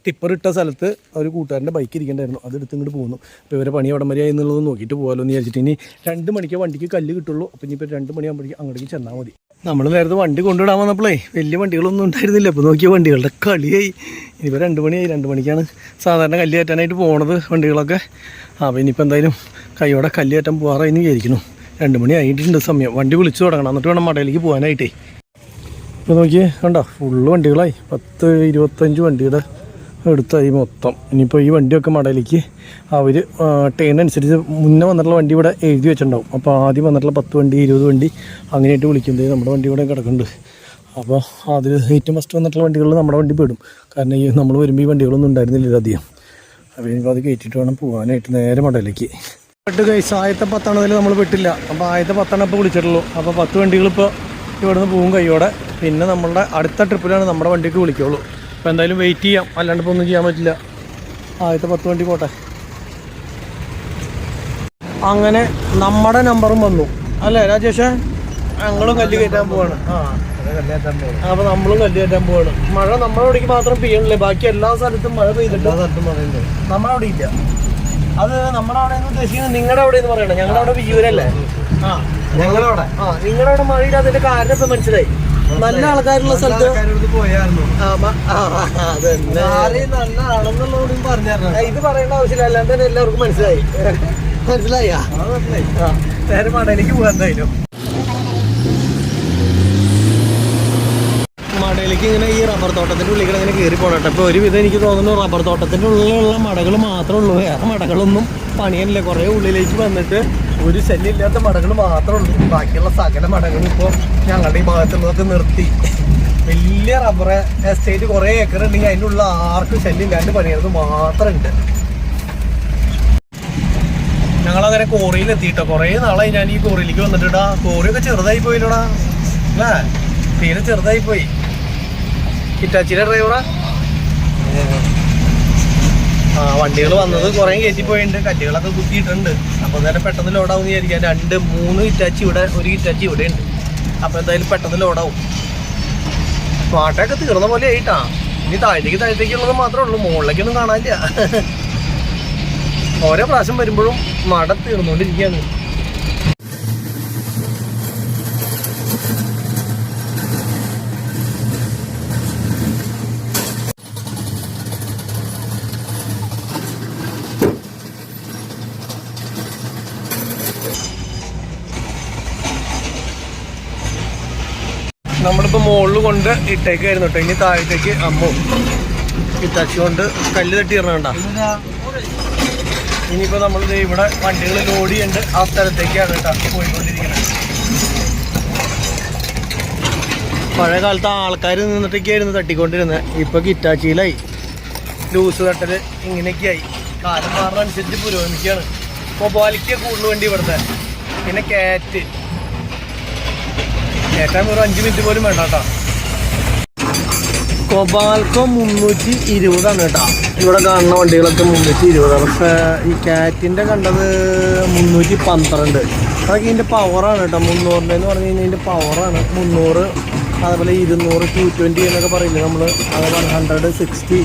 ടിപ്പർ ഇട്ട സ്ഥലത്ത് ഒരു കൂട്ടുകാരൻ്റെ ബൈക്ക് ഇരിക്കേണ്ടായിരുന്നു, അത് എടുത്ത് ഇങ്ങോട്ട് പോകുന്നു. അപ്പോൾ ഇവരെ പണി അവിടെ മതിയായി എന്നുള്ളത് നോക്കിയിട്ട് പോകാമല്ലോ എന്ന് വിചാരിച്ചിട്ട്. ഇനി 2 മണിക്ക് വണ്ടിക്ക് കല്ല് കിട്ടുള്ളൂ. അപ്പോൾ ഇനിയിപ്പോൾ 2 മണിയാകുമ്പോഴേക്കും അങ്ങോട്ടേക്ക് ചെന്നാൽ മതി. നമ്മൾ നേരത്തെ വണ്ടി കൊണ്ടുവിടാൻ വന്നപ്പോഴേ വലിയ വണ്ടികളൊന്നും ഉണ്ടായിരുന്നില്ല. ഇപ്പോൾ നോക്കിയ വണ്ടികളുടെ കളിയായി. ഇനിയിപ്പോൾ 2 മണിയായി. 2 മണിക്കാണ് സാധാരണ കല്ല് കയറ്റാനായിട്ട് പോണത് വണ്ടികളൊക്കെ. അപ്പോൾ ഇനിയിപ്പോൾ എന്തായാലും കൈയോടെ കല്ല് കയറ്റാൻ പോകാറായി വിചാരിക്കുന്നു. 2 മണി ആയിട്ടുണ്ട് സമയം. വണ്ടി വിളിച്ചു തുടങ്ങണം, എന്നിട്ട് വേണം മടയിലേക്ക് പോകാനായിട്ടേ. ഇപ്പോൾ നോക്കിയേ കണ്ടോ, ഫുള്ള് വണ്ടികളായി. 10-25 വണ്ടിയുടെ എടുത്തായി മൊത്തം. ഇനിയിപ്പോൾ ഈ വണ്ടിയൊക്കെ മടയിലേക്ക് അവർ ട്രെയിൻ അനുസരിച്ച് മുന്നേ വന്നിട്ടുള്ള വണ്ടി ഇവിടെ എഴുതി വെച്ചിട്ടുണ്ടാവും. അപ്പോൾ ആദ്യം വന്നിട്ടുള്ള 10 വണ്ടി 20 വണ്ടി അങ്ങനെയായിട്ട് വിളിക്കുന്നത്. നമ്മുടെ വണ്ടി ഇവിടെ കിടക്കുന്നുണ്ട്. അപ്പോൾ അതിൽ ഏറ്റവും ഫസ്റ്റ് വന്നിട്ടുള്ള വണ്ടികളിൽ നമ്മുടെ വണ്ടി പെടും. കാരണം ഈ നമ്മൾ വരുമ്പോൾ ഈ വണ്ടികളൊന്നും ഉണ്ടായിരുന്നില്ല അധികം. അപ്പോൾ ഇനിയിപ്പോൾ അത് കയറ്റിയിട്ട് വേണം പോകാനായിട്ട് നേരെ മടയിലേക്ക്. കൈസ് ആദ്യത്തെ 10 നമ്മൾ പെട്ടില്ല. അപ്പോൾ ആദ്യത്തെ 10 ഇപ്പോൾ വിളിച്ചിട്ടുള്ളൂ. അപ്പോൾ 10 വണ്ടികളിപ്പോൾ ഇവിടെ നിന്ന് പോകും കൈയോടെ. പിന്നെ നമ്മളുടെ അടുത്ത ട്രിപ്പിലാണ് നമ്മുടെ വണ്ടിക്ക് വിളിക്കുള്ളൂ. അപ്പോൾ എന്തായാലും വെയിറ്റ് ചെയ്യാം, അല്ലാണ്ട് ഇപ്പോൾ ഒന്നും ചെയ്യാൻ പറ്റില്ല. ആദ്യത്തെ 10 വണ്ടി പോട്ടെ. അങ്ങനെ നമ്മുടെ നമ്പറും വന്നു അല്ലേ രാജേഷേ? ഞങ്ങളും കല്ല് കയറ്റാൻ പോവാണ്. അപ്പോൾ നമ്മളും കല്ല് കയറ്റാൻ പോവാണ്. മഴ നമ്മുടെ അവിടേക്ക് മാത്രം പെയ്യണില്ലേ, ബാക്കി എല്ലാ സ്ഥലത്തും മഴ പെയ്തിട്ട് നമ്മുടെ അവിടെ ഇല്ല. അത് നമ്മുടെ അവിടെ എന്ന് ഉദ്ദേശിക്കുന്നത് നിങ്ങളുടെ അവിടെ എന്ന് പറയണേ. ഞങ്ങളുടെ അവിടെ വിയൂരല്ലേ? ഞങ്ങളവിടെ നിങ്ങളുടെ അവിടെ മഴയില്ല. അതിന്റെ കാരണം ഇപ്പം മനസ്സിലായി. നല്ല ആൾക്കാരുള്ള സ്ഥലത്ത് പോയായിരുന്നു. നല്ല ആളെന്നുള്ളതും പറഞ്ഞു. ഇത് പറയേണ്ട ആവശ്യമില്ല, അല്ലാണ്ട് തന്നെ എല്ലാവർക്കും മനസ്സിലായി. മനസ്സിലായ നേരെ മടയിലേക്ക് പോകാൻ. എന്തായാലും മടയിലേക്ക് ഇങ്ങനെ ഈ റബ്ബർ തോട്ടത്തിൻ്റെ ഉള്ളിൽ ഇങ്ങനെ കയറി പോകട്ടെ. ഇപ്പോൾ ഒരുവിധം എനിക്ക് തോന്നുന്നു റബ്ബർ തോട്ടത്തിൻ്റെ ഉള്ളിലുള്ള മടകൾ മാത്രമേ ഉള്ളൂ, വേറെ മടകളൊന്നും പണിയല്ല. കുറേ ഉള്ളിലേക്ക് വന്നിട്ട് ഒരു ശല്യമില്ലാത്ത മടകൾ മാത്രമേ ഉള്ളൂ. ബാക്കിയുള്ള സകല മടകളും ഇപ്പോൾ ഞങ്ങളുടെ ഈ ഭാഗത്തുള്ളതൊക്കെ നിർത്തി. വലിയ റബ്ബർ എസ്റ്റേറ്റ് കുറേ ഏക്കർ ഉണ്ടെങ്കിൽ അതിൻ്റെ ഉള്ള ആർക്കും ശല്യം ഇല്ലാണ്ട് പണിയുന്നത് മാത്രമുണ്ട്. ഞങ്ങളങ്ങനെ കോറിയിൽ എത്തിയിട്ടോ. കുറേ നാളായി ഞാൻ ഈ കോറിയിലേക്ക് വന്നിട്ടാ. കോറിയൊക്കെ ചെറുതായി പോയില്ലോടാ അല്ലേ, തീരെ ചെറുതായി പോയി. ഹിറ്റാച്ചിയുടെ ഡ്രൈവറാ. വണ്ടികൾ വന്നത് കുറേ കയറ്റിപ്പോയിട്ടുണ്ട്, കല്ലുകളൊക്കെ കുത്തിയിട്ടുണ്ട്. അപ്പോൾ എന്തായാലും പെട്ടെന്ന് ലോഡാവും വിചാരിക്കാം. 2-3 ഹിറ്റാച്ചി ഇവിടെ, ഒരു ഹിറ്റാച്ചി ഇവിടെ ഉണ്ട്. അപ്പോൾ എന്തായാലും പെട്ടെന്ന് ലോഡാവും. പാട്ടൊക്കെ തീർന്ന പോലെ ആയിട്ടാ. ഇനി താഴത്തേക്കുള്ളത് മാത്രമേ ഉള്ളൂ, മുകളിലേക്കൊന്നും കാണാനില്ല. ഓരോ പ്രാവശ്യം വരുമ്പോഴും മട തീർന്നുകൊണ്ടിരിക്കുകയാണ്. നമ്മളിപ്പോൾ മുകളിൽ കൊണ്ട് ഇട്ടേക്കായിരുന്നു കേട്ടോ. ഇനി താഴത്തേക്ക് അമ്മോ ഇറ്റാച്ചി കൊണ്ട് കല്ല് തട്ടി ഇറങ്ങണ്ട. ഇനിയിപ്പോൾ നമ്മൾ ഇവിടെ വണ്ടികൾ ലോഡ് ചെയ്യുന്നുണ്ട്. ആ സ്ഥലത്തേക്കാണ് കേട്ടോ പോയിക്കൊണ്ടിരിക്കുന്നത്. പഴയ കാലത്ത് ആൾക്കാർ നിന്നിട്ടൊക്കെയായിരുന്നു തട്ടിക്കൊണ്ടിരുന്നത്. ഇപ്പോൾ കിറ്റാച്ചിയിലായി, ലൂസ് തട്ടൽ ഇങ്ങനെയൊക്കെയായി. കാലം മാറുന്നതനുസരിച്ച് പുരോഗമിക്കുകയാണ്. മൊബൈലിക്ക് കൂടുതൽ വണ്ടി ഇവിടുത്തെ. പിന്നെ കയറ്റാൻ ഒരു 5 മിനിറ്റ് പോലും വേണ്ട കേട്ടോ. കൊബാൽക്കോ 320 കേട്ടോ. ഇവിടെ കാണുന്ന വണ്ടികളൊക്കെ 320. പക്ഷേ ഈ കാറ്റിൻ്റെ കണ്ടത് 312. അതൊക്കെ ഇതിൻ്റെ പവറാണ് കേട്ടോ. 300 എന്ന് പറഞ്ഞു കഴിഞ്ഞാൽ ഇതിൻ്റെ പവറാണ്. 300, അതേപോലെ 200, 220 എന്നൊക്കെ പറയില്ലേ നമ്മൾ, അതേപോലെ 160.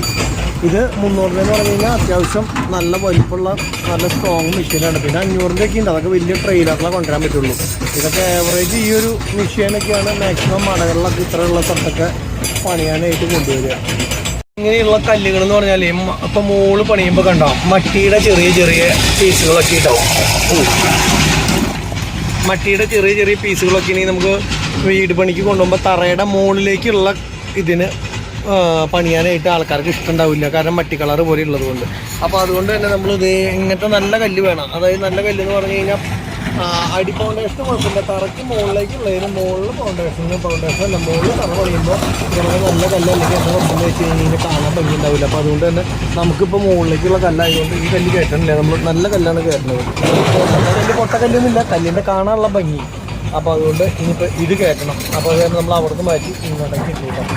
ഇത് 300 എന്ന് പറഞ്ഞു കഴിഞ്ഞാൽ അത്യാവശ്യം നല്ല വലിപ്പമുള്ള നല്ല സ്ട്രോങ് മെഷീനാണ്. പിന്നെ 500 ഒക്കെ ഉണ്ട്. അതൊക്കെ വലിയ ട്രെയിലറിലാണ് കൊണ്ടുവരാൻ പറ്റുള്ളൂ. ഇതൊക്കെ ആവറേജ് ഈ ഒരു മെഷീനൊക്കെയാണ് മാക്സിമം മടകളിലൊക്കെ ഇത്രയുള്ള സ്ഥലത്തൊക്കെ പണിയാനായിട്ട് കൊണ്ടുവരിക. ഇങ്ങനെയുള്ള കല്ലുകൾ എന്ന് പറഞ്ഞാൽ ഇപ്പം മോള് പണിയുമ്പോൾ കണ്ടോ മട്ടിയുടെ ചെറിയ ചെറിയ പീസുകളൊക്കെ ഉണ്ടാവും. മട്ടിയുടെ ചെറിയ ചെറിയ പീസുകളൊക്കെ ഇനി നമുക്ക് വീട് പണിക്ക് കൊണ്ടുപോകുമ്പോൾ തറയുടെ മുകളിലേക്കുള്ള ഇതിന് പണിയാനായിട്ട് ആൾക്കാർക്ക് ഇഷ്ടമുണ്ടാവില്ല. കാരണം മട്ടി കളർ പോലെ ഉള്ളത് കൊണ്ട്. അപ്പോൾ അതുകൊണ്ട് തന്നെ നമ്മൾ ഇങ്ങനത്തെ നല്ല കല്ല് വേണം. അതായത് നല്ല കല്ല് എന്ന് പറഞ്ഞു കഴിഞ്ഞാൽ അടി ഫൗണ്ടേഷൻ കുഴപ്പമില്ല, തറയ്ക്ക് മുകളിലേക്കുള്ളതിന് മുകളിൽ ഫൗണ്ടേഷൻ അല്ല, മുകളിൽ തറ പണിയുമ്പോൾ നമുക്ക് നല്ല കല്ല് അല്ലെങ്കിൽ എന്താ കുഴപ്പമെന്ന് വെച്ച് കഴിഞ്ഞാൽ കാണാൻ ഭംഗി ഉണ്ടാവില്ല. അപ്പോൾ അതുകൊണ്ട് തന്നെ നമുക്കിപ്പോൾ മുകളിലേക്കുള്ള കല്ലായതുകൊണ്ട് ഈ കല്ല് കയറ്റണില്ല, നമ്മൾ നല്ല കല്ലാണ് കയറ്റുന്നത്. കല്ല് പൊട്ട കല്ലൊന്നുമില്ല, കല്ലിൻ്റെ കാണാനുള്ള ഭംഗി. അപ്പോൾ അതുകൊണ്ട് ഇനിയിപ്പോൾ ഇത് കയറ്റണം. അപ്പോൾ അത് നമ്മൾ അവിടുന്ന് മാറ്റി ഇങ്ങോട്ടേക്ക് ഇട്ടിട്ടാം.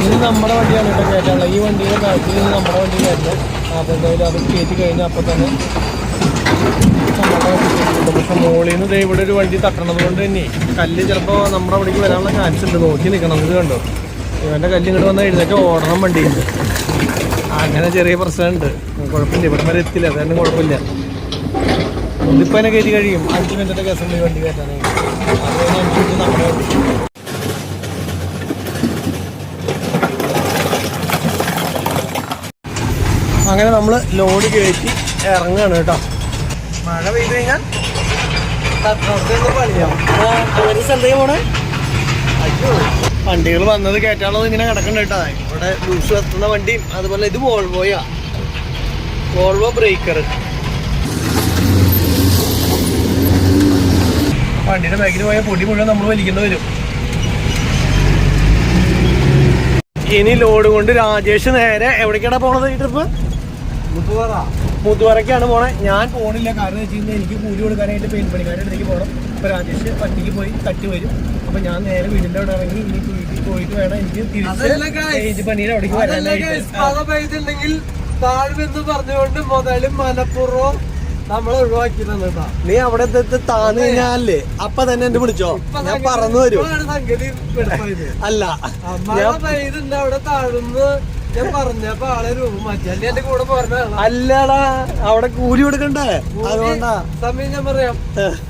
ഇത് നമ്മുടെ വണ്ടിയാണ് ഇപ്പോൾ കയറ്റാനുള്ളത്. ഈ വണ്ടിയുടെ കാറ്റിൽ നിന്ന് നമ്മുടെ വണ്ടി കയറ്റുന്നത്. അപ്പോൾ എന്തായാലും അത് കയറ്റി കഴിഞ്ഞാൽ അപ്പോൾ തന്നെ നമ്മുടെ വണ്ടി കയറ്റിട്ടുണ്ട്. പക്ഷെ മുകളിൽ നിന്ന് ഇവിടെ ഒരു വണ്ടി തട്ടണത് കൊണ്ട് തന്നെ കല്ല് ചിലപ്പോൾ നമ്മുടെ അവിടേക്ക് വരാനുള്ള ചാൻസ് ഉണ്ട്. നോക്കി നിൽക്കണം. ഇത് കണ്ടോ, ഇവൻ്റെ കല്ല് ഇങ്ങോട്ട് വന്നാൽ എഴുന്നേറ്റ് ഓടണം വണ്ടിയുണ്ട്. അങ്ങനെ ചെറിയ പ്രശ്നമുണ്ട്. കുഴപ്പമില്ല, ഇവിടെ വരെ എത്തില്ല, അതായത് കുഴപ്പമില്ല. ഇതിപ്പോൾ തന്നെ കയറ്റി കഴിയും. 5 മിനിറ്റത്തെ കേസുണ്ട് ഈ വണ്ടി കയറ്റാനായിട്ട്. അത് കഴിഞ്ഞ് 5 മിനിറ്റ് നമ്മുടെ വണ്ടി. അങ്ങനെ നമ്മൾ ലോഡ് കയറ്റി ഇറങ്ങുകയാണ് കേട്ടോ. മഴ പെയ്ത് കഴിഞ്ഞാൽ പണിയാവും. ഒരു സ്ഥലത്തേക്ക് പോണേ. അയ്യോ, വണ്ടികൾ വന്നത് കയറ്റാനുള്ളത് ഇങ്ങനെ കിടക്കണ്ട കേട്ടോ. ഇവിടെ ലൂസ് എത്തുന്ന വണ്ടിയും അതുപോലെ ഇത് വോൾവോയാ, വോൾവോ ബ്രേക്കർ. വണ്ടിയുടെ ബാക്കിൽ പോയാൽ പൊടി മുഴുവൻ നമ്മൾ വലിക്കേണ്ടി വരും. ഇനി ലോഡ് കൊണ്ട് രാജേഷ് നേരെ എവിടേക്കാണ് പോണത്? ഈ ട്രിപ്പ് മുതുവറയ്ക്കാണ് പോണേ. ഞാൻ പോണില്ല, കാരണം വെച്ച് കഴിഞ്ഞാൽ എനിക്ക് കൂലി കൊടുക്കാനായിട്ട് പെയിന്റ് പണിക്കാരുടെ അടുത്തേക്ക് പോകണം. അപ്പോൾ രാജേഷ് പട്ടിക്ക് പോയി തട്ടി വരും. അപ്പോൾ ഞാൻ നേരെ വീടിൻ്റെ അവിടെ ഇറങ്ങി ഇനി വീട്ടിൽ പോയിട്ട് വേണം എനിക്ക് തിരിച്ച് പണിയുടെ അവിടേക്ക് വരാനായിട്ടുണ്ടെങ്കിൽ താഴ്വെന്ന് പറഞ്ഞുകൊണ്ട് മുതലും മനഃപൂർവ്വം നമ്മളെ ഒഴിവാക്കിയതാ. നീ അവിടെ താന്ന് കഴിഞ്ഞാലേ അപ്പൊ തന്നെ എന്നെ വിളിച്ചോ, ഞാൻ പറന്നു വരും. സംഗതി അല്ല അവിടെ താഴ്ന്ന് ഞാൻ പറഞ്ഞപ്പോ ആളെ രൂപം മാറ്റി. അല്ലെ എന്റെ കൂടെ പറഞ്ഞ അല്ലടാ, അവിടെ കൂലി കൊടുക്കണ്ടേ, അതുകൊണ്ടാ സമയം ഞാൻ പറയാം.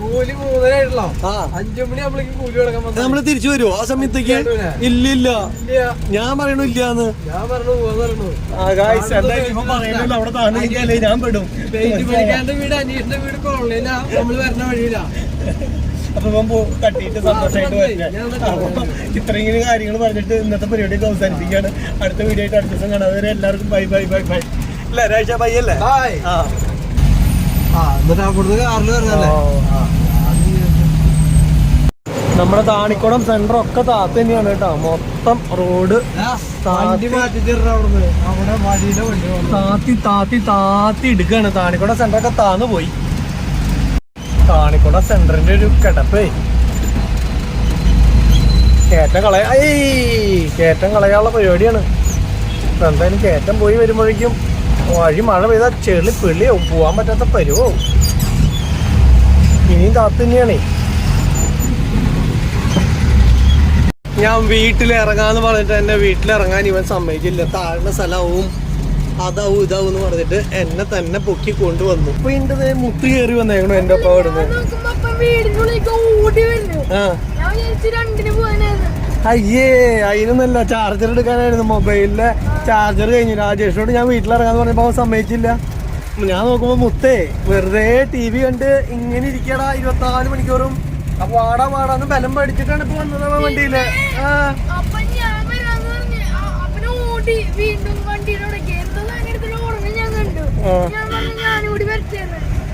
കൂലി 3:30 ആയിട്ടല്ലോ, 5 മണി നമ്മളേക്ക് കൂലി കൊടുക്കാൻ നമ്മള് തിരിച്ചു വരുമോ ആ സമയത്തേക്ക്? ഇല്ലില്ല, ഞാൻ പറയണില്ലാന്ന്. ഞാൻ പറഞ്ഞു പോവാന്ന് അവിടെ താന്നില്ലേ ഞാൻ പെടും. പെയിന്റ് പണിക്കാരന്റെ വീട്, അനീഷിന്റെ വീട് കോളനിയിലാ, നമ്മള് വരണ വഴിയിലാ. അപ്പൊ ഇവൻ തട്ടിയിട്ട് സന്തോഷമായിട്ട് വരുന്നത്. അപ്പൊ ഇത്രയും കാര്യങ്ങൾ പറഞ്ഞിട്ട് ഇന്നത്തെ പരിപാടിയൊക്കെ അവസാനിപ്പിക്കുകയാണ്. അടുത്ത വീഡിയോ ആയിട്ട് അടുത്ത ദിവസം കാണാം. അതുവരെ എല്ലാവർക്കും ബൈ ബൈ ബൈ ബൈ. അല്ലേ രാജ ബൈ അല്ലേ? എന്നിട്ട് അവിടുന്ന് കാറിൽ വരുന്നല്ലേ? നമ്മുടെ താണിക്കുളം സെന്റർ ഒക്കെ താത്ത തന്നെയാണ് കേട്ടോ. മൊത്തം റോഡ് വണ്ടി മാറ്റിച്ചിട്ട് അവിടുന്ന് അവിടെ വഴിയിലെ വണ്ടി താത്തി താത്തി താത്തി എടുക്കുകയാണ്. താണിക്കുളം സെന്റർ ഒക്കെ താന്ന് പോയി. താണിക്കുളം സെന്ററിന്റെ ഒരു കിടപ്പേ കയറ്റം കയറ്റം കളയാനുള്ള പരിപാടിയാണ്. ഇപ്പൊ എന്തായാലും കയറ്റം പോയി വരുമ്പോഴേക്കും വഴി മഴ പെയ്താൽ ചെളി പെള്ളിയാവും, പോവാൻ പറ്റാത്ത പരുവോ. ഇനിയും കാത്തു തന്നെയാണേ. ഞാൻ വീട്ടിലിറങ്ങാന്ന് പറഞ്ഞിട്ട് എന്നെ വീട്ടിലിറങ്ങാൻ ഇവൻ സമ്മതിക്കില്ല. താഴ്ന്ന സ്ഥലമാവും അതാവും ഇതാവും എന്ന് പറഞ്ഞിട്ട് എന്നെ തന്നെ പൊക്കി കൊണ്ടുവന്നു. ഇപ്പൊ ഇതിന്റെ മുത്ത് കയറി വന്നേക്കണു എന്റെ ഒപ്പം ഇവിടുന്ന്. അയ്യേ അതിനൊന്നല്ല, ചാർജർ എടുക്കാനായിരുന്നു. മൊബൈലിലെ ചാർജർ കഴിഞ്ഞു. രാജേഷിനോട് ഞാൻ വീട്ടിലിറങ്ങാന്ന് പറഞ്ഞപ്പോ അവൻ സമ്മതിച്ചില്ല. ഞാൻ നോക്കുമ്പോ മുത്തേ വെറുതെ TV കണ്ട് ഇങ്ങനെ ഇരിക്കടാ 24 മണിക്കൂറും. അപ്പൊ വാടാന്ന് ബലം പഠിച്ചിട്ടാണ് ഇപ്പൊ വന്നത് വണ്ടിയില്.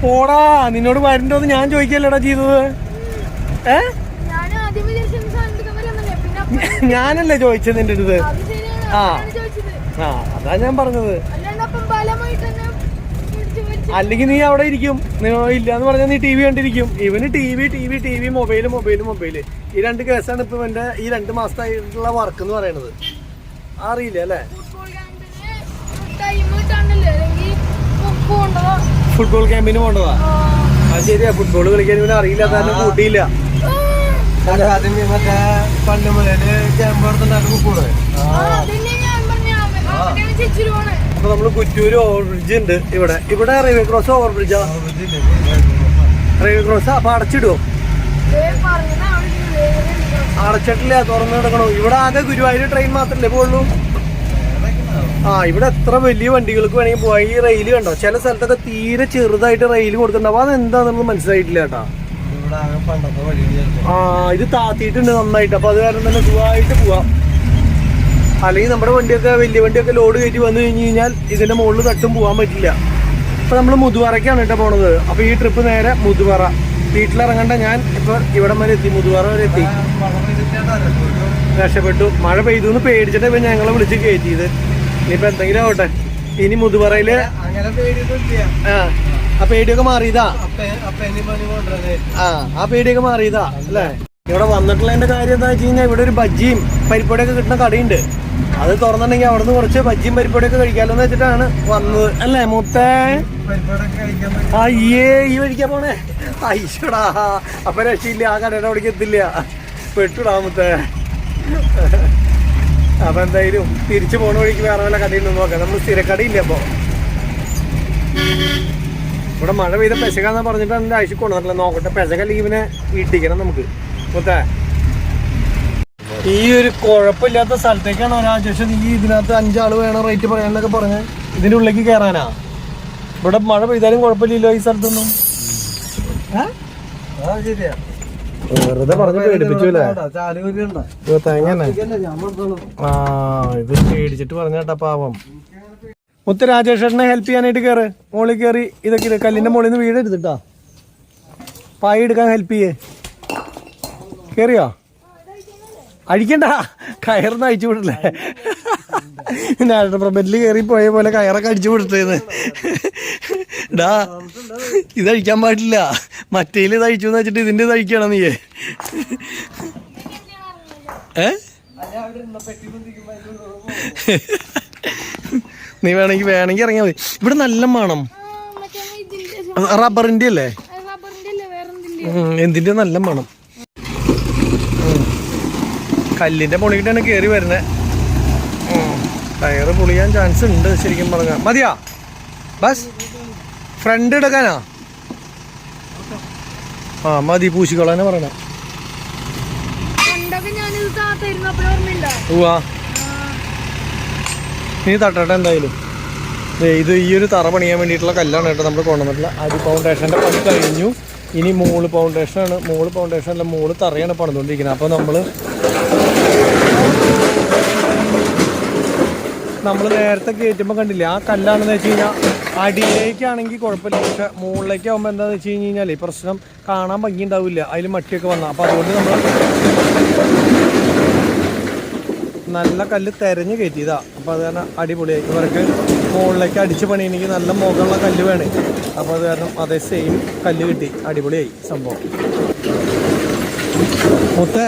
പോടാ, നിന്നോട് വരണ്ടോന്ന് ഞാൻ ചോദിക്കല്ലേടാ ചെയ്തത്. ഞാനല്ലേ ചോദിച്ചത് നിന്റെ അടുത്ത്. അതാ ഞാൻ പറഞ്ഞത്. അല്ലെങ്കിൽ നീ അവിടെ ഇരിക്കും. ഇല്ലാന്ന് പറഞ്ഞാൽ നീ TV കണ്ടിരിക്കും. ഇവന് TV മൊബൈല് ഈ രണ്ട് കേസാണ് ഇപ്പൊ എന്റെ ഈ 2 മാസത്തായിട്ടുള്ള വർക്ക് എന്ന് പറയുന്നത്. അറിയില്ല അല്ലേ? ഫുട്ബോൾ ക്യാമ്പിന് പോണ്ടതാ. അത് ശരിയാ, ഫുട്ബോൾ കളിക്കാൻ ഇവന് അറിയില്ല, കാരണം കൂട്ടിയില്ല. മറ്റേ പണ്ട് മുതല് ക്യാമ്പ് നടത്തുന്ന കൂടെ. അപ്പൊ നമ്മള് കുറ്റൂര് ഓവർബ്രിഡ്ജ് ഉണ്ട് ഇവിടെ റെയിൽവേ ക്രോസ് ഓവർബ്രിഡ്ജാ. റെയിൽവേ ക്രോസ് അപ്പൊ അടച്ചിടുവോ? അടച്ചിട്ടില്ല, തുറന്നു കിടക്കണോ. ഇവിടെ ആകെ ഗുരുവായൂർ ട്രെയിൻ മാത്രല്ലേ പോകുള്ളൂ. ഇവിടെ എത്ര വലിയ വണ്ടികൾക്ക് വേണമെങ്കിൽ പോവാ. ഈ റെയിൽ കണ്ടോ, ചില സ്ഥലത്തൊക്കെ തീരെ ചെറുതായിട്ട് റെയിൽ കൊടുത്തിട്ടുണ്ടാവും. അതെന്താണെന്ന് മനസ്സിലായിട്ടില്ല കേട്ടാ. ഇത് താത്തിയിട്ടുണ്ട് നന്നായിട്ട്. അപ്പൊ അത് കാരണം തന്നെ സുഖമായിട്ട് പോവാം. അല്ലെങ്കിൽ നമ്മുടെ വണ്ടിയൊക്കെ വലിയ വണ്ടിയൊക്കെ ലോഡ് കയറ്റി വന്നു കഴിഞ്ഞ് കഴിഞ്ഞാൽ ഇതിന്റെ മുകളിൽ തട്ടും പോകാൻ പറ്റില്ല. ഇപ്പൊ നമ്മള് മുതുവറയ്ക്കാണ് കേട്ടോ പോണത്. അപ്പൊ ഈ ട്രിപ്പ് നേരെ മുതുവറ. വീട്ടിലിറങ്ങണ്ട, ഞാൻ ഇപ്പൊ ഇവിടം വരെ എത്തി, മുതുവറ വരെ എത്തി. രക്ഷപ്പെട്ടു. മഴ പെയ്തു എന്ന് പേടിച്ചിട്ട് ഇപ്പൊ ഞങ്ങളെ വിളിച്ച് കയറ്റിയത്. ഇനിയിപ്പൊ എന്തെങ്കിലും ആവട്ടെ. ഇനി മുതുവറയില് ആ പേടിയൊക്കെ മാറിയതാ. ആ പേടിയൊക്കെ മാറിയതാ അല്ലേ? ഇവിടെ വന്നിട്ടുള്ളതിന്റെ കാര്യം എന്താ വെച്ച് കഴിഞ്ഞാൽ ഇവിടെ ഒരു ബജ്ജിയും പരിപ്പൊടിയൊക്കെ കിട്ടുന്ന കടയുണ്ട്. അത് തുറന്നിട്ടുണ്ടെങ്കിൽ അവിടെ നിന്ന് കുറച്ച് ബജ്ജിയും പരിപ്പൊടിയൊക്കെ കഴിക്കാമല്ലോ എന്ന് വെച്ചിട്ടാണ് വന്നത് അല്ലേ മുത്തേ? അയ്യേ ഈ വഴിക്കാ പോണേ. അയ്യോടാ, അപ്പൊ രക്ഷയില്ല, ആ കടയുടെ അവിടേക്ക് എത്തില്ല, പെട്ടുടാ മുത്തേ. അപ്പൊ എന്തായാലും തിരിച്ചു പോണ വഴിക്ക് വേറെ വല്ല കടയിൽ നിന്ന് നോക്കാം. നമ്മൾ സ്ഥിരക്കടയില്ല. അപ്പൊ ഇവിടെ മഴ പെയ്ത പെശകാന്നാ പറഞ്ഞിട്ടാണ് എൻ്റെ ആഴ്ച കൊണ്ടുവന്നിട്ടില്ല. നോക്കട്ടെ, പെശക ലീവിനെ വീട്ടിക്കണം നമുക്ക് മുത്തേ. ഈ ഒരു കുഴപ്പമില്ലാത്ത സ്ഥലത്തേക്കാണ് രാജേഷ് നീ ഇതിനകത്ത് 5 ആള് വേണം റേറ്റ് പറയാനൊക്കെ പറഞ്ഞ് ഇതിന്റെ ഉള്ളിലേക്ക് കയറാനാ. ഇവിടെ മഴ പെയ്താലും കുഴപ്പമില്ലല്ലോ ഈ സ്ഥലത്തൊന്നും. വെറുതെ പറഞ്ഞ് പേടിപ്പിച്ചൂല്ലേ? ഇത് പേടിച്ചിട്ട് പറഞ്ഞേട്ടാ പാവം. മുത്ത രാജേഷേട്ടനെ ഹെൽപ്പ് ചെയ്യാനായിട്ട് കയറ്. മോളിൽ കയറി ഇതൊക്കെ കല്ലിന്റെ മുകളിൽ നിന്ന് വീടെടുത്തിട്ടാ പായ എടുക്കാൻ ഹെൽപ്പ് ചെയ്യേ. കേറിയോ? അഴിക്കണ്ട, കയറൊന്നും അഴിച്ചു വിടില്ലേ. നാഷണൽ പ്രൊബന്റിൽ കയറി പോയ പോലെ കയറൊക്കെ അടിച്ചു വിട്ടേന്ന്. ഡാ, ഇതഴിക്കാൻ പാടില്ല. മറ്റേല് ഇത് അഴിച്ചു എന്ന് വെച്ചിട്ട് ഇതിന്റെ ഇത് അഴിക്കണം നീ. നീ വേണമെങ്കിൽ ഇറങ്ങിയാൽ മതി. ഇവിടെ നല്ല മണം. റബ്ബറിന്റെ അല്ലേ? എന്തിന്റെ നല്ല മണം. കല്ലിന്റെ പൊളിക്കിട്ടാണ് കയറി വരുന്നത്. ടയറ് പൊളിയാൻ ചാൻസ് ഉണ്ട് ശരിക്കും പറഞ്ഞാൽ. മതിയാ ബസ് ഫ്രണ്ട് എടുക്കാനാ? മതി, പൂശിക്കൊള്ളാനെ പറയണ. നീ തട്ടട്ടെ എന്തായാലും. ഇത് ഈ ഒരു തറ പണിയാൻ വേണ്ടിയിട്ടുള്ള കല്ലാണ് കേട്ടോ നമ്മൾ കൊണ്ടുവന്നിട്ടുള്ള. അരി ഫൗണ്ടേഷന്റെ പണി കഴിഞ്ഞു. ഇനി മോള് ഫൗണ്ടേഷനാണ്. മോള് ഫൗണ്ടേഷൻ അല്ല, മോള് തറയാണ് പണിതുകൊണ്ടിരിക്കുന്നത്. അപ്പോൾ നമ്മൾ നേരത്തെ കയറ്റുമ്പോൾ കണ്ടില്ലേ, ആ കല്ലാണെന്ന് വെച്ച് കഴിഞ്ഞാൽ അടിയിലേക്കാണെങ്കിൽ കുഴപ്പമില്ല, പക്ഷെ മുകളിലേക്ക് ആകുമ്പോൾ എന്താണെന്ന് വെച്ച് കഴിഞ്ഞാൽ ഈ പ്രശ്നം കാണാൻ ഭംഗി ഉണ്ടാവില്ല, അതിൽ മട്ടിയൊക്കെ വന്നാൽ. അപ്പോൾ അതുകൊണ്ട് നമ്മൾ നല്ല കല്ല് തിരഞ്ഞ് കയറ്റിയതാണ്. അപ്പോൾ അത് കാരണം അടിപൊളിയായി. ഇവർക്ക് മുകളിലേക്ക് അടിച്ച് പണിയെങ്കിൽ നല്ല മുഖമുള്ള കല്ല് വേണേ. അപ്പോൾ അത് കാരണം അതേ സെയിം കല്ല് കിട്ടി, അടിപൊളിയായി സംഭവം. മുത്തേ,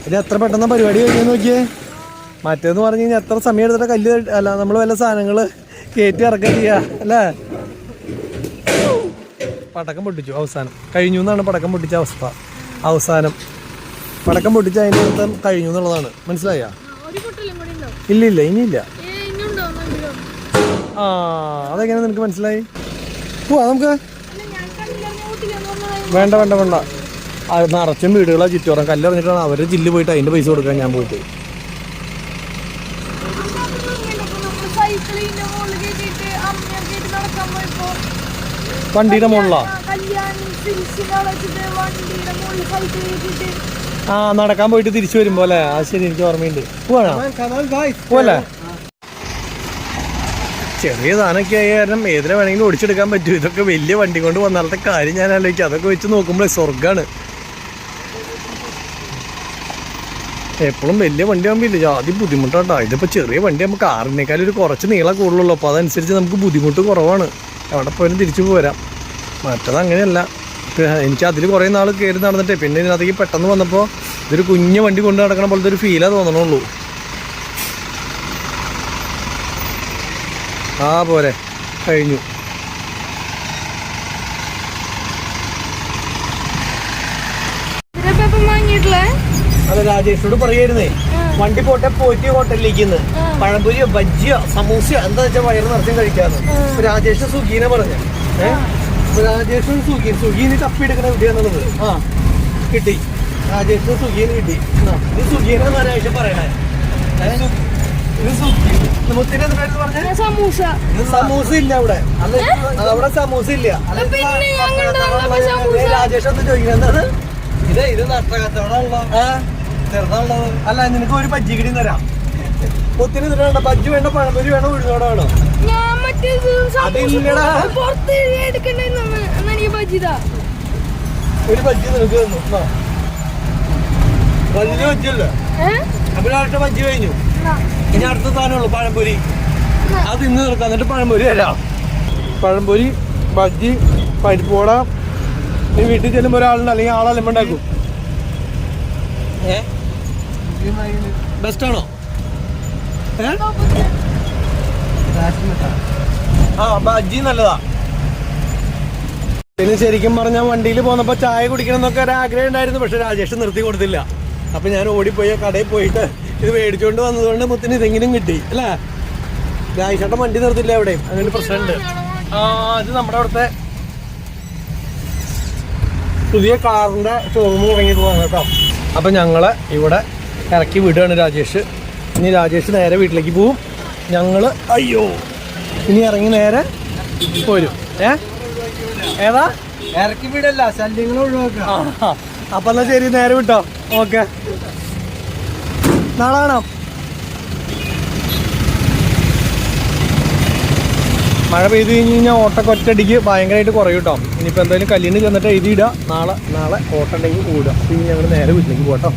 ഇത് എത്ര പെട്ടെന്ന് പരിപാടി കഴിഞ്ഞെന്ന് നോക്കിയേ. മറ്റേന്ന് പറഞ്ഞു കഴിഞ്ഞാൽ എത്ര സമയം എടുത്തിട്ട് കല്ല് അല്ല നമ്മൾ വല്ല സാധനങ്ങൾ കയറ്റി ഇറക്കുക ചെയ്യുക അല്ലേ. പടക്കം പൊട്ടിച്ചു അവസാനം. കഴിഞ്ഞു എന്നാണ് പടക്കം പൊട്ടിച്ച അവസ്ഥ. അവസാനം പടക്കം പൊട്ടിച്ച അതിൻ്റെ അർത്ഥം കഴിഞ്ഞു എന്നുള്ളതാണ്. മനസ്സിലായ? ഇല്ല ഇനിയില്ല. ആ, അതെങ്ങനെ നിനക്ക് മനസ്സിലായി? പോവാ നമുക്ക്. വേണ്ട അത് നിറച്ചും വീടുകളാണ് ചുറ്റോറം. കല്ലെറിഞ്ഞിട്ടാണ് അവരുടെ ജില്ല് പോയിട്ട് അതിൻ്റെ പൈസ കൊടുക്കാൻ ഞാൻ പോയിട്ട്. വണ്ടിയുടെ മുകളിലാ? ആ, നടക്കാൻ പോയിട്ട് തിരിച്ചു വരുമ്പോ അല്ലേ? ആ ശരി, എനിക്ക് ഓർമ്മയുണ്ട്. പോവല്ലേ? ചെറിയ സാധനമൊക്കെ ആയ കാരണം ഏതിനെ വേണമെങ്കിലും ഓടിച്ചെടുക്കാൻ പറ്റും. ഇതൊക്കെ വലിയ വണ്ടി കൊണ്ട് വന്നാലത്തെ കാര്യം ഞാൻ ആലോചിക്കും. അതൊക്കെ വെച്ച് നോക്കുമ്പോൾ സ്വർഗ്ഗമാണ്. എപ്പോഴും വലിയ വണ്ടി ആകുമ്പോൾ ഇല്ല, ആദ്യം ബുദ്ധിമുട്ടാട്ടോ. ഇതിപ്പോൾ ചെറിയ വണ്ടി ആകുമ്പോൾ കാറിനേക്കാളും ഒരു കുറച്ച് നീളം കൂടുതലുള്ളൂ. അപ്പോൾ അതനുസരിച്ച് നമുക്ക് ബുദ്ധിമുട്ട് കുറവാണ്. എവിടെ പോയാലും തിരിച്ചു പോരാം. മറ്റത് അങ്ങനെയല്ല. എനിക്ക് അതിൽ കുറേ നാൾ കയറി നടന്നിട്ടേ പിന്നെ ഇതിനകത്തേക്ക് പെട്ടെന്ന് വന്നപ്പോൾ ഇതൊരു കുഞ്ഞു വണ്ടി കൊണ്ട് നടക്കണ പോലത്തെ ഒരു ഫീലാണ് തോന്നണുള്ളൂ. ആ പോരെ, കഴിഞ്ഞു. അതെ, രാജേഷിനോട് പറയായിരുന്നേ വണ്ടി പോട്ടെ പോയിട്ട് ഹോട്ടലിലേക്ക് പഴംപൊരിയോ ബജ്ജിയോ സമൂസയോ എന്താ വെച്ചാൽ വയറ് നിറച്ചും കഴിക്കാന്ന്. രാജേഷ് സുഖീനെ പറഞ്ഞു. രാജേഷ് സുഖീന് തപ്പിയെടുക്കണ എവിടെയാന്നുള്ളത്. ആ, കിട്ടി. രാജേഷിന് സുഖീന് കിട്ടി. ഇത് സുഖീനെ രാജേഷ് പറയണേ. ഇത് മുത്തിന് എന്താ പറഞ്ഞ? സമൂസ ഇല്ല അവിടെ. അവിടെ സമൂസ ഇല്ല. രാജേഷ് ഒന്ന് ചോദിക്കണം എന്താണ് ഇത് നഷ്ടകത്തോടാണല്ലോ. ചെറുതാണുള്ളത്. അല്ല, നിനക്ക് ഒരു ബജ്ജി കിടി തരാം. മുത്തിന് വേണ്ട, ബജ്ജി വേണ്ട, പഴംപൊരി വേണം, ഉഴുന്നോടെ വേണോ? അതില്ലടാ, ഒരു ബജ്ജി നിനക്ക് തന്നു. ബജ്ജിന് ബജ്ജിയല്ലോ. അപ്പൊ അടുത്ത ബജ്ജി കഴിഞ്ഞു. ഇനി അടുത്ത സാധനമുള്ളൂ പഴംപൊരി. അത് ഇന്ന് നിർത്താം, എന്നിട്ട് പഴംപൊരി തരാം. പഴംപൊരി, ബജ്ജി, പരിപ്പോട. നീ വീട്ടിൽ ചെല്ലുമ്പോൾ ഒരാളുണ്ട്, അല്ലെങ്കിൽ ആളെല്ലാം ഉണ്ടാക്കും. ബെസ്റ്റാണോ? ആ, ബജ്ജി നല്ലതാ. പിന്നെ ശരിക്കും പറഞ്ഞാൽ വണ്ടിയിൽ പോന്നപ്പോൾ ചായ കുടിക്കണം എന്നൊക്കെ ഒരു ആഗ്രഹം ഉണ്ടായിരുന്നു. പക്ഷെ രാജേഷ് നിർത്തി കൊടുത്തില്ല. അപ്പൊ ഞാൻ ഓടിപ്പോയി കടയിൽ പോയിട്ട് ഇത് മേടിച്ചുകൊണ്ട് വന്നതുകൊണ്ട് മുത്തിന് ഇതെങ്കിലും കിട്ടി അല്ലേ. രാജേഷേട്ടൻ വണ്ടി നിർത്തില്ല എവിടെയും, അങ്ങനെ പ്രശ്നമുണ്ട്. ആ, ഇത് നമ്മുടെ അവിടുത്തെ പുതിയ കാറിന്റെ ഷോറൂം തുടങ്ങിയിട്ട് പോകാം കേട്ടോ. അപ്പം ഞങ്ങളെ ഇവിടെ ഇറക്കി വിടുകയാണ് രാജേഷ്. ഇനി രാജേഷ് നേരെ വീട്ടിലേക്ക് പോവും. ഞങ്ങൾ ഇനി ഇറങ്ങി നേരെ പോരും. ഏതാ? ഇറക്കി വിടല്ല, ശല്യങ്ങൾ ഒഴിവാക്കുക. അപ്പം എന്നാൽ ശരി, നേരെ വിട്ടോ. ഓക്കെ, നാളെ കാണാം. മഴ പെയ്ത് കഴിഞ്ഞ് കഴിഞ്ഞാൽ ഓട്ടൊക്കെ ഒറ്റയടിക്ക് ഭയങ്കരമായിട്ട് കുറയും കേട്ടോ. ഇനിയിപ്പോൾ എന്തായാലും കല്ലിന് ചെന്നിട്ട് എഴുതിയിടുക. നാളെ ഓട്ടം ഉണ്ടെങ്കിൽ കൂടുക. അപ്പോൾ ഇനി ഞങ്ങൾ നേരെ വീട്ടിലേക്ക് പോകാം കേട്ടോ.